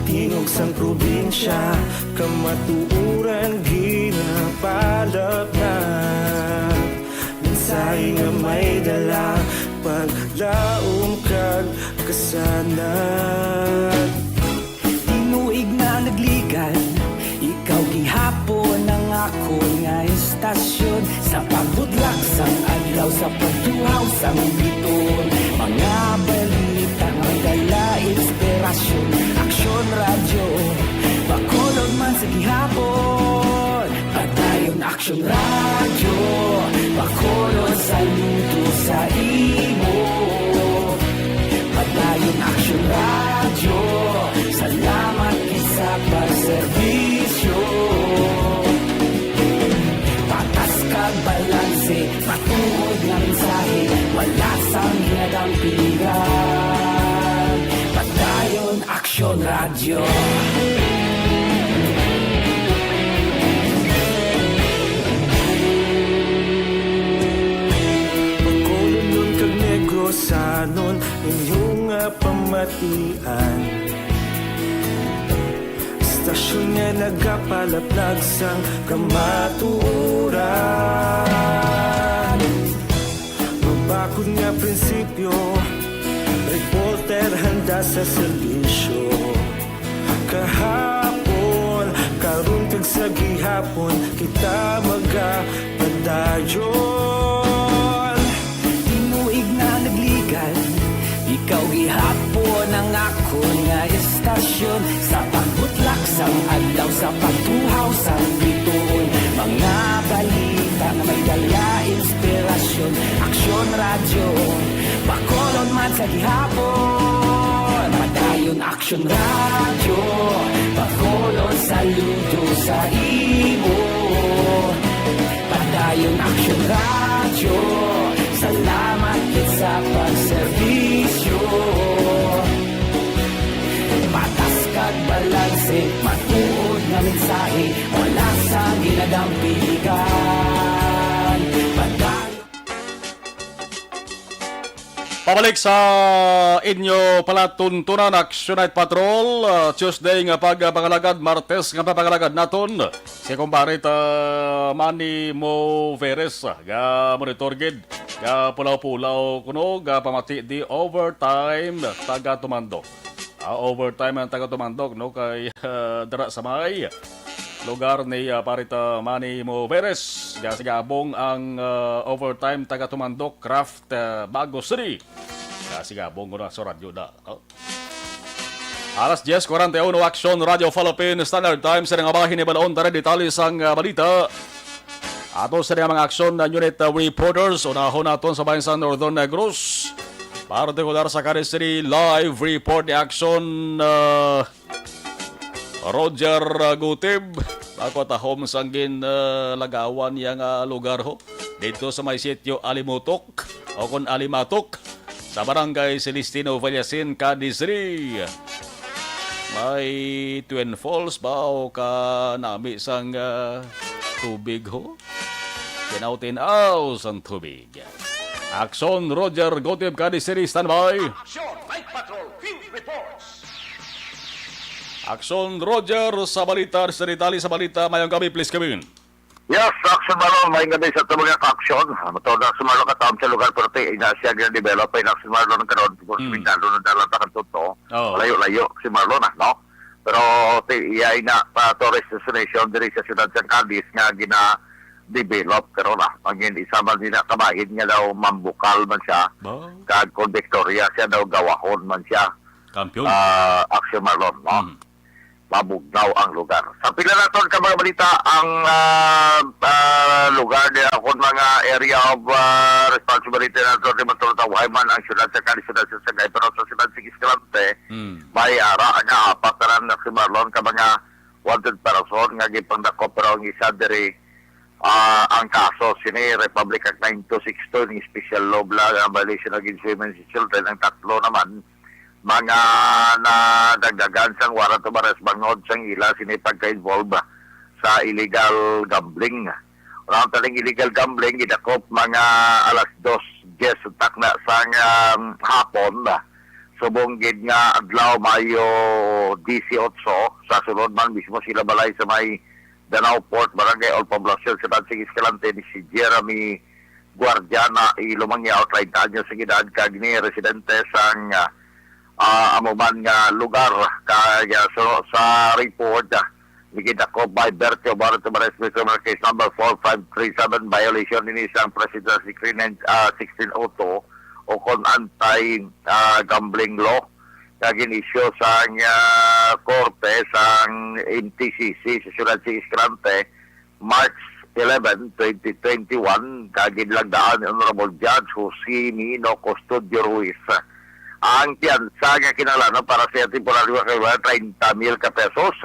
Tingog sang probinsya, kamatuuran ginapalap na. Minsay nga may dala, paglaom kag kasanad. Tinuig na nagligan, ikaw gihapon ang ako nga istasyon. Sa pagbudlak sang adlaw, sa pagtuhaw sang biton. Mga balita nga dala inspirasyon. Aksyon radyo, bakolod man sa gihapon. Padayon aksyon radyo, bakolod sa luto sa imo. Padayon aksyon radyo, salamat sa pagserbisyo. Patas kag balanse, matuod nga mensahe, wala sang hinadampigan. Padayon aksyon radyo. Pagkolon kag negrosanon, inyong pamatian. Stasyon nga nagapalaplag sang kamatuuran. Mabakod nga prinsipyo, reporter handa sa serbisyo. Kahapon, karon kag sa gihapon, kita magapadayon. Tinuig na nagligan, ikaw gihapon ang ako nga istasyon. Sa pagbutlak sang adlaw, sa pagtuhaw sang biton. Mga balita na may dala inspirasyon. Aksyon radyo, bakolon man sa gihapon. Padayon aksyon radyo, bakolon saludo sa imo. Padayon aksyon radyo, salamat kit sa pagserbisyo. Patas kag balanse, matuod nga mensahe, wala sa ginadampigan. Padayon. Pabalik sa inyo palatuntunan Action Night Patrol. Tuesday nga pagpangalagad, Martes nga pagpangalagad naton. Si kumparit Manny Mo Veres ga monitor gid ga pulaw-pulaw kuno ga pamati di overtime taga tumandok. Overtime ang taga tumandok no kay dara sa may lugar ni parita Manny Mo Veres. Sigabong ang overtime taga tumandok Craft Bago City. Sigabong ko na sa radyo na. Alas 10:41 Action Radio Philippine Standard Time sa nga bahin ni Balaon tara detalye sang balita. Ato sa mga aksyon na unit reporters unahon naton sa bayan sa Northern Negros. Partikular sa Cadiz City live report ni action Roger Gutib. Ako tahom sanggin lagawan yang lugar ho. Dito sa may sitio Alimutok o kon Alimatok sa barangay Celestino Vallasin, Cadiz City. May Twin Falls ba o ka nami sang tubig ho? Tinautin-aw sang tubig. Action Roger Gutib, Cadiz City, standby. Action Night Patrol Field Reports. Action Roger sa balita, sa detalye sa balita. Mayong gabi, please come in. Yes, Action Marlon, may gabi sa tumulong action. Matawag na Action Marlon katawag sa lugar pero ina siya gina-develop ay Action Marlon ng karoon po sa Mindalo na dalang takantuto. Layo-layo si Marlon, no? Pero iyay na pa tourist destination diri sa siyudad sa Cadiz nga gina-develop karoon na. Ang isa man din kabahin nga daw mambukal man siya. Kag kung Victoria siya daw gawahon man siya. Kampiyon. Action Marlon, no? Mabugnaw ang lugar. Sa pila naton ka mga balita ang lugar niya kung mga area of responsibility naton di matulutaw man ang syudad sa Cadiz, syudad sa Sagay, pero sa syudad sa Escalante may ara nga apataran na si Marlon ka mga wanted person nga gipangdako pero ang isa diri ang kaso sini Republic Act 9262 ng special law ang violation against women and children ang tatlo naman mga nadagdagan sang warrant of arrest bangod sang ila sini pagka-involve sa illegal gambling Round taling illegal gambling, gidakop mga alas 2:10 takna sang hapon. Subong gid nga adlaw Mayo 18 sa sunod man mismo sila balay sa may Danao Port, Barangay All Poblacion sa Tansig Escalante ni si Jeremy Guardiana ilumangya 30 anyos sa edad kag ni residente sang amuman nga lugar kaya so, sa report Nagidako by Bertio Barreto Mares Criminal Case number 4537 violation ni isang President Decree 1602 o kon anti-gambling law kagin isyo sa korte sa MTCC sa Siyudad si Escalante March 11, 2021 kagin lagdaan ni Honorable Judge Jose Mino Custodio Ruiz. Ang piyansa nga kinalano para sa temporaryo kay 30,000 ka pesos.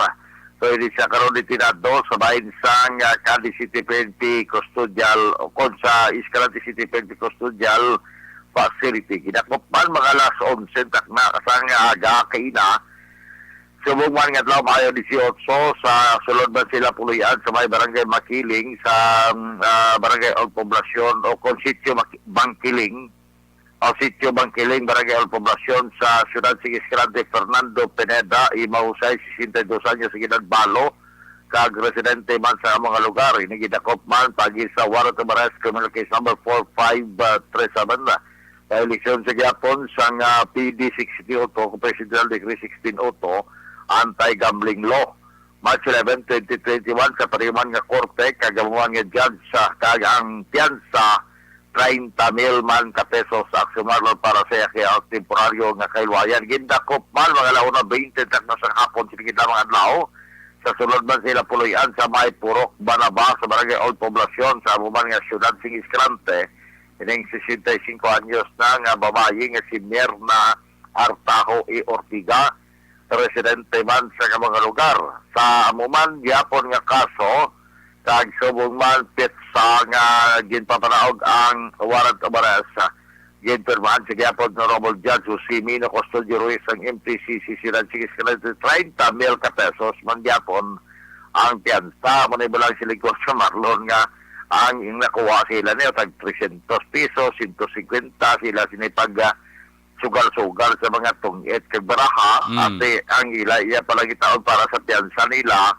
So, hindi siya karoon itinado sa bahin sang Cadiz City PNP Custodial o kon sa Escalante City PNP Custodial Facility. Kinakupman mga alas 11 takna kasang aga kaina. Subungman nga tlaw Mayo 18 sa sulod man sila puluyan sa may Barangay Makiling sa Barangay All Poblacion o kon Sitio Bangkiling o Sitio Bangkiling, Barangay All Poblacion sa Siyudad si Escalante Fernando Pineda, Imahusay, 62 anyos sa Ginad Balo, kag residente man sa mga lugar. Inigidakop man pagi sa Warrant of Arrest Criminal Case number 4537 violation sa Japon sang PD 608 Presidential Decree 1602 anti-gambling law. March 11, 2021 sa pariman nga korte kagamuan nga judge sa kagang piyansa 30,000 man ka pesos sa aksyon marlon para sa kaya temporaryo nga kailwayan. Gindakop man mga launa 20 takna sa hapon sinigid na mga adlaw. Sa sulod man sila puluyan sa may Purok Banaba sa Barangay All Poblacion sa amuman nga Siyudad sing Escalante. Ining 65 anyos na nga babayi nga si Mirna Artajo e Ortiga, residente man sa mga lugar. Sa amuman gyapon nga kaso kag subong man pitsa nga ginpapanaog ang warrant of arrest ginpirmahan sa gyapon ng Honorable Judge Jose Mino Custodio Ruiz ang MTCC Siyudad si Escalante 30,000 ka pesos man gyapon ang piyansa mo na ibalang siligos sa Marlon nga ang nakuha sila niyo tag 300 pesos 150 sila sinipag sugal-sugal sa mga tungit kag baraha at ang ila iya palagi taon para sa piyansa nila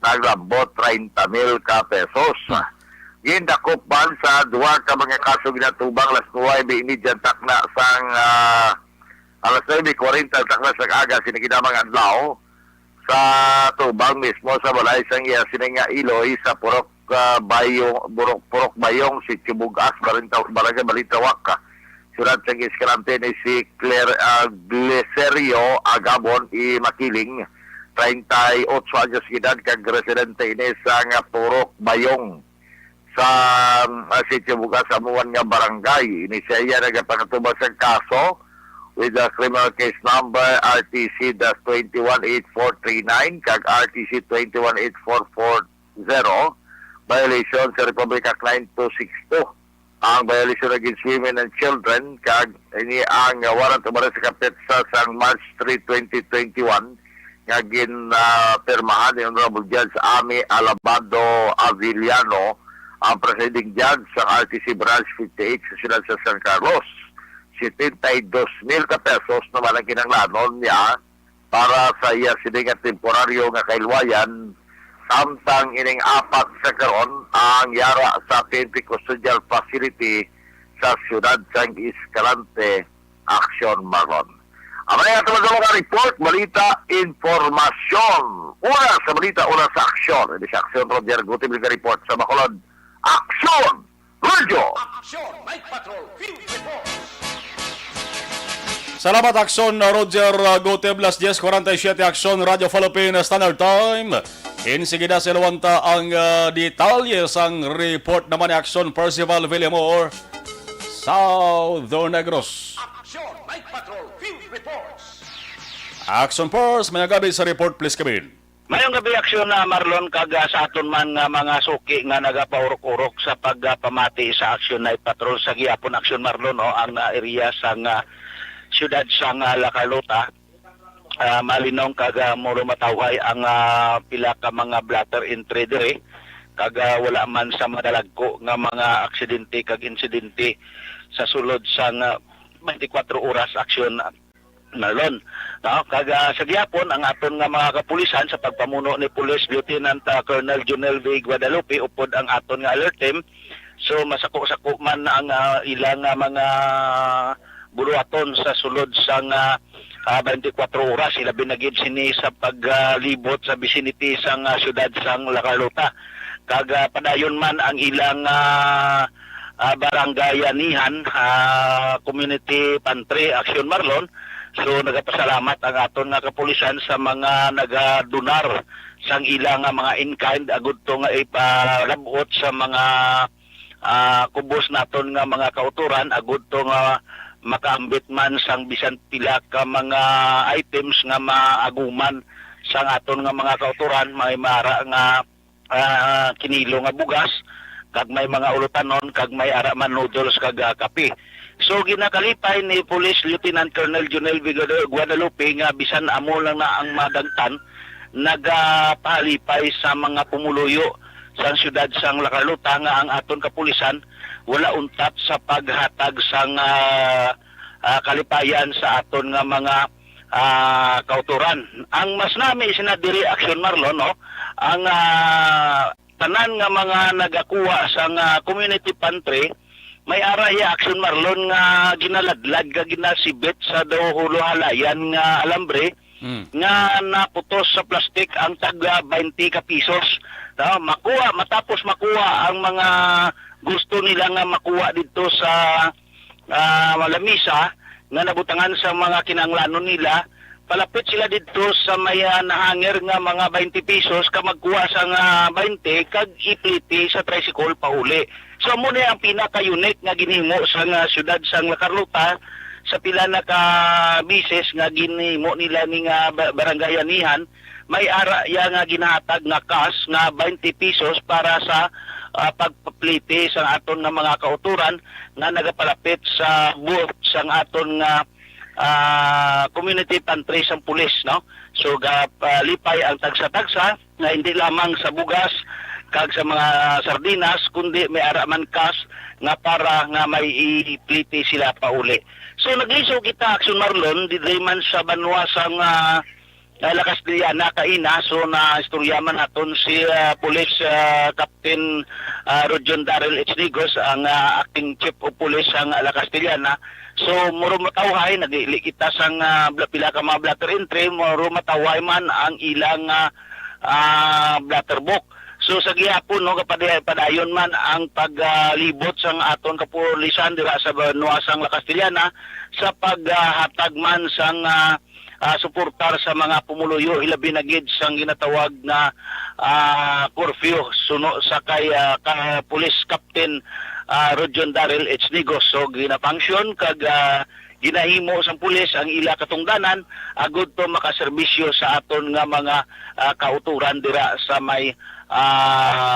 naglambot 30,000 ka pesos. Gindakop man sa duwa ka mga kaso ginatubang las 9:30 takna sang alas 9:40 takna sa aga siniginamang adlaw sa tubang mismo sa balay sang iya sininga Iloy sa Purok Bayong si Chibugas Barangay Balitawak Siyudad sa Escalante ni si Claire Gleserio Agabon i Makiling 38 anyos edad kag residente ini sa Purok Bayong sa Sitio Bugas amuan nga barangay. Ini siya nagapakatubag sa kaso with the criminal case number RTC-218439 kag RTC 218440 violation sa Republic Act 9262. Ang violation against women and children kag ini ang warrant of arrest sa kapitsa sa March 3, 2021 nga ginpirmahan ni Honorable Judge Ami Alabado Avillano ang presiding judge sa RTC Branch 58 sa Siyudad sa San Carlos. 72,000 ka pesos naman ang kinanglanon niya para sa iya siningat temporaryo nga kailwayan samtang ining apat sa karon ang yara sa PNP Custodial Facility sa Siyudad sa Escalante Action Marlon. Ang mga mga report, balita, informasyon. Una sa balita, una sa aksyon. Hindi sa aksyon, Roger Guti, bilga report sa Bacolod. Aksyon! Radio! Action! Night Patrol Field Reports! Salamat Aksyon Roger Guti, Blas 10:47 Aksyon Radio Philippine Standard Time. Insigida silawanta ang detalye sang report naman ni Aksyon Percival Villamor, Southern Negros. Action! Night Patrol Field Reports! Action Force, may gabi sa report, please come in. Mayong gabi aksyon na Marlon kaga sa aton man nga mga suki nga nagapaurok-urok sa pagpamati sa Action Night Patrol sa gihapon Action Marlon ang area sa siyudad sa Lacalota. Malinong kaga muro matawhay ang pila ka mga blatter entry dire kag wala man sa madalagko nga mga aksidente kag insidente sa sulod sang 24 oras aksyon Marlon. No? Kag sa gihapon ang aton nga mga kapulisan sa pagpamuno ni Police Lieutenant Colonel Junel V. Guadalupe upod ang aton nga alert team. So masako-sako man ang ilang mga buluhaton sa sulod sang 24 oras sila binagid sini sa paglibot sa vicinity sang syudad sang La Carlota. Kag padayon man ang ilang barangayanihan community pantry action Marlon. So nagapasalamat ang aton nga kapulisan sa mga nagadonar sang ilang mga in-kind agud to nga ipalabot sa mga kubos naton nga mga kauturan agud to nga makaambit man sang bisan pila ka mga items nga maaguman sang aton nga mga kauturan, may mara nga kinilo nga bugas, kag may mga ulutanon, kag may ara man noodles kag kape. So ginakalipay ni Police Lieutenant Colonel Junel V. Guadalupe nga bisan amo lang na ang madagtan, nagapalipay sa mga pumuluyo sa siyudad sang La Carlota nga ang aton kapulisan wala untat sa paghatag sang kalipayan sa aton nga mga kauturan. Ang mas nami sinadiri action Marlon, no? Ang tanan nga mga nagakuha sang community pantry may araya action Marlon nga ginaladlad ka ginasibit sa dahulo halayan nga alambre nga naputos sa plastik ang tagla 20 ka pisos. No? Matapos makuha ang mga gusto nila nga makuha dito sa lamisa nga nabutangan sa mga kinanglanon nila, palapit sila dito sa may nahanger nga mga 20 pesos ka magkuha sa nga 20 kag ipliti sa tricycle pauli. So muna ang pinaka-unique nga ginhimo sa nga syudad sang La Carlota sa pila na ka bises nga ginhimo nila ni nga barangayanihan, may ara ya nga ginahatag nga cash nga 20 pesos para sa pagpapliti sa aton nga mga kauturan nga nagapalapit sa booth sang aton nga community pantry sang pulis, no? So lipay ang tagsa-tagsa nga hindi lamang sa bugas kag sa mga sardinas kundi may ara man cash nga para nga may ipliti sila pauli. So nagliso kita action Marlon di man sa banwa sang La Castellana kaina, so na istoryaman naton si Police Captain Rodjon Darrell H. Nigos ang acting chief of police sang La Castellana. So muro matawhay nagili kita sang pila ka mga blatter entry, muro matawhay man ang ilang blatter book. So sa gihapon no padayon man ang paglibot sang aton kapulisan dira sa banwa sang La Castellana sa paghatag man sang suportar sa mga pumuluyo ilabi na gid sang ginatawag na curfew suno sa kay Police Captain Rodjon Darrell H. Nigos. So gina-function kag ginahimo sang pulis ang ila katungdanan agud to makaserbisyo sa aton nga mga kauturan dira sa may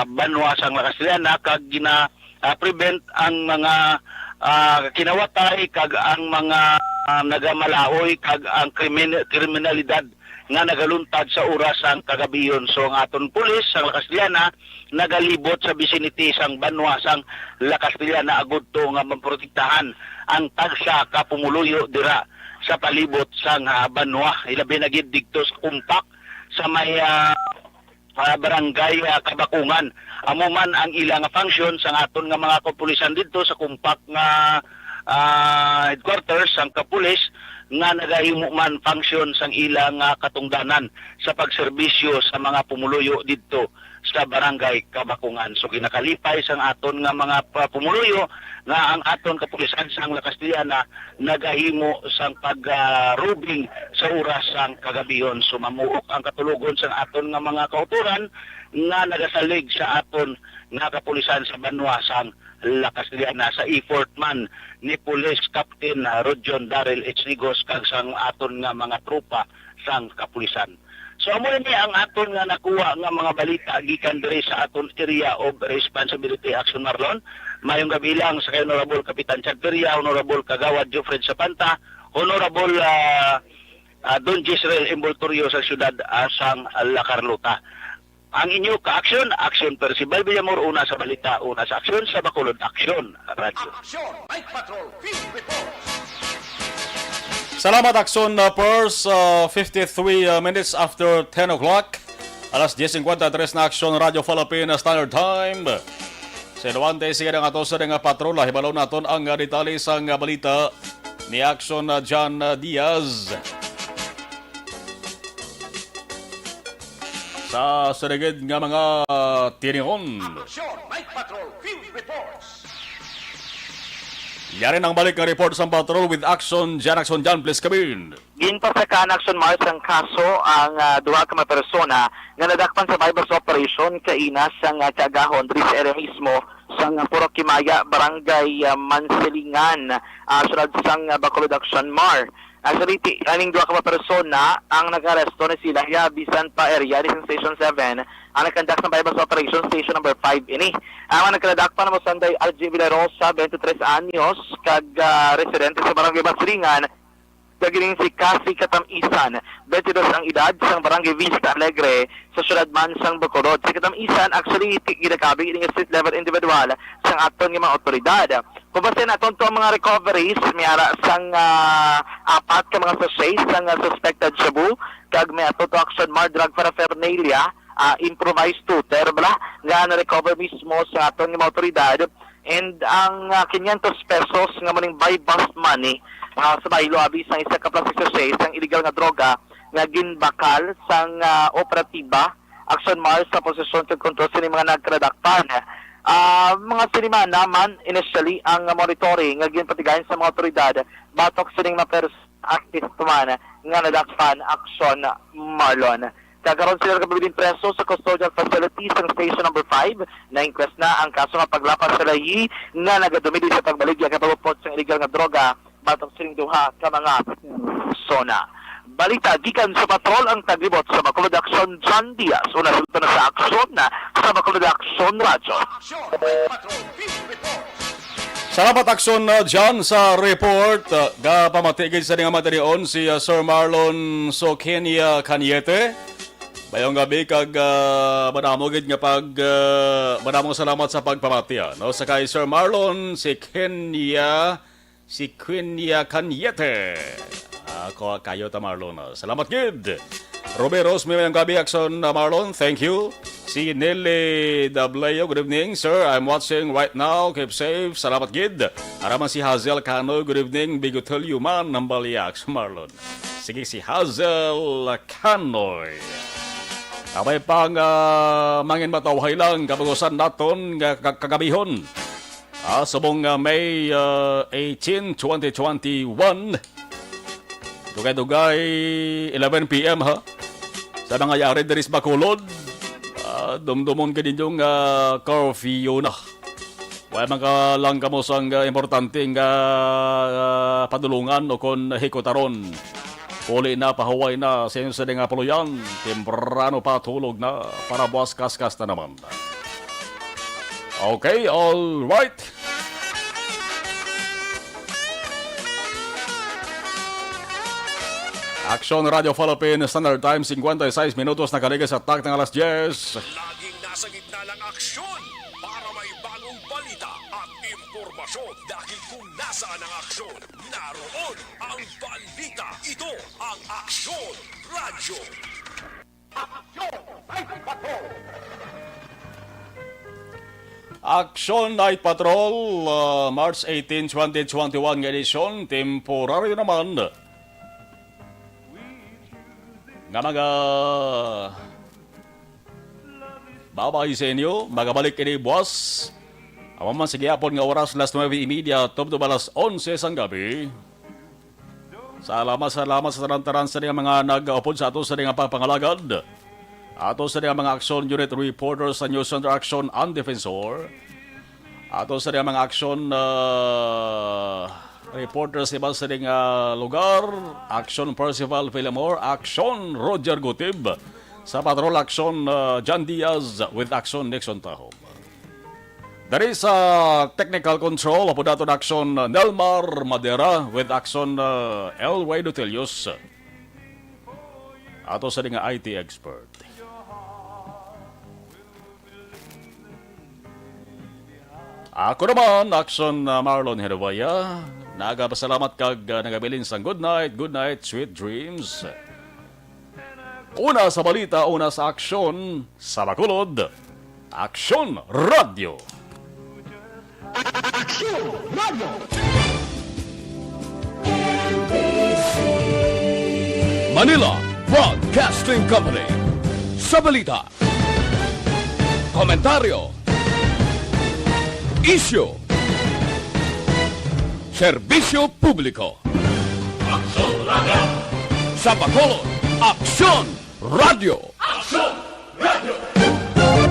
banwa sang La Castellana kag prevent ang mga kinawatay kag ang mga nagamalaoy kag ang kriminalidad nga nagaluntad sa oras sang kagabiyon. So ang aton pulis sang La Castellana nagalibot sa vicinity sang banwa sang La Castellana agud to nga maprotektahan ang tagsa ka pumuluyo dira sa palibot sang banwa ilabi na gid didto sa kumpak sa may barangay Kabakungan. Amo man ang ilang function sang aton nga mga kapulisan didto sa kumpak nga headquarters sang kapulis nga nagahimo man function sang ilang katungdanan sa pagserbisyo sa mga pumuluyo didto sa barangay Kabakungan. So ginakalipay sang aton nga mga pumuluyo nga ang aton kapulisan sang La Castellana nagahimo sang pagrubing sa oras sang kagabiyon. So mamuok ang katulugon sang aton nga mga kauturan nga nagasalig sa aton nga kapulisan sa banwa sang La Castellana sa effort man ni Police Captain Rodjon Darrell H. Nigos kag sang aton nga mga tropa sang kapulisan. So amo ni ang aton nga nakuha nga mga balita gikan diri sa aton area of responsibility action Marlon. Mayong gabi lang sa Honorable Kapitan Chagperia, Honorable Kagawad Jofred Sapanta, Honorable Don Gisrael Emboltorio sa siyudad sang La Carlota. Ang inyo ka-aksyon, aksyon Percival Villamor, una sa balita, una sa aksyon, sa Bacolod Aksyon, Radyo. Aksyon! Night Patrol Field Reports! Salamat Aksyon Pers, 53 minutes after 10 o'clock. Alas 10.53 na Aksyon Radio Philippine Standard Time. Sa Duante, sige nga to sa nga patrola. Hibalaw naton ang detalye sa balita ni Aksyon John Diaz. Sa sarigid nga mga tinihon. Aksyon! Night Patrol Field Reports! Yari ang balik ng report sa patrol with Action John, please come in. Ginpasakan Action Mars ang kaso ang duha ka mga persona nga nadakpan sa bypass operation kainas sang kagahon diri sa area mismo sang Purok Kimaya, Barangay Mansilingan, sulod sang Bacolod Action Mar. Actually, aning duha ka mga persona ang nag-aresto ni sila bisan pa area di Station 7 ang nagkandak ng bypass operation Station number 5 ini. Ang nagkadakpan mo sanday RJ Villarosa, 23 anyos, kag residente sa Barangay Mansilingan. Gagiling si Cassie Katamisan, 22 ang edad sa Barangay Vista Alegre sa syudad man sang Bacolod. Si Katamisan actually ginakabi ng street level individual sang aton nga mga otoridad. Kubasin naton to ang mga recoveries miara sang apat ka mga sachets sang suspected shabu kag may ato to action mar drug paraphernalia, improvised tutor bala nga na-recover mismo sa aton nga mga otoridad. And ang 500 pesos nga maning buy bust money sa baylo abi sang isa ka plastic sachet sang illegal nga droga nga ginbakal sang operatiba Action Mars sa posisyon kag kontrol sa mga nagkradakpan. Mga sinima naman initially ang monitoring nga ginpatigayon sa mga otoridad batok sining mga artist man nga nadakpan Action Marlon. Kagaroon sila kapabiling preso sa custodial facilities ng Station number 5. Na-inquest na ang kaso nga paglapas sa layi nga nagadumili sa pagbaligya kapagupot sa illegal nga droga batok sining duha ka mga persona. Balita gikan sa patrol ang taglibot sa Bacolod Action John Diaz. Una sultan na sa aksyon na sa Bacolod Action Radio. Aksyon! Night Patrol Field Reports! Salamat Aksyon John sa report. Pamatigid sa nga materion si Sir Marlon Sokenia Caniete. Bayong gabi kag manamogid nga manamong salamat sa pagpamatiya. No? Sa kay Sir Marlon si Kenya Caniete. Ako kayo ta Marlon. Salamat gid. Roberos may gabi Aksyon Marlon. Thank you. Si Nelly Dableo, good evening sir. I'm watching right now. Keep safe. Salamat gid. Araman si Hazel Cano, good evening. Bigotel Yuman ng Baliak Marlon. Sige si Hazel Canoy. Abay pang mangin matawhay lang kapagusan naton kagabihon. Subong May 18, 2021. Dugay-dugay 11 p.m. ha. Sa nangyayari diri sa Bacolod. Dumdumon ka din yung curfew na. Wala man ka lang kamos ang importante nga padulungan o kon hikotaron. Puli na, pahuway na, sensa nga puluyan, temprano pa tulog na, para buwas kaskas na naman. Okay, all right. Action Radio Philippine Standard Time, 56 minutos na kaligas at tak ng alas 10. Laging nasa gitna ng aksyon para may bagong balita at impormasyon dahil kung nasaan ang aksyon, naroon ang balita. Ito ang Aksyon Radio. Aksyon! Night Patrol! Action Night Patrol, March 18, 2021 edisyon, temporaryo naman. Nga mga babay sa inyo, magabalik ini boss. Ang man sige apon nga oras last 9:30 tubto balas 11 sang gabi. Salamat sa tarantaran sa mga nag-upod sa ato sa mga pagpangalagad. Ato sa mga action unit reporters sa News Center Action and Defensor. Ato sa mga action reporters iba sa lugar. Action Percival Villamor, Action Roger Gutib. Sa Patrol Action John Diaz with Action Nixon Tahom. Dari sa technical control, apo dato Action Nelmar Madera with Action Elway Dutelius. Ato sa nga IT expert. Ako naman, Action Marlon Hervaya. Nagapasalamat kag nagabilin sang good night, sweet dreams. Una sa balita, una sa aksyon, sa Bacolod, Aksyon Radio. Manila Broadcasting Company. Sa balita, komentaryo, issue, serbisyo publiko. Sa Bacolod, Aksyon Radio.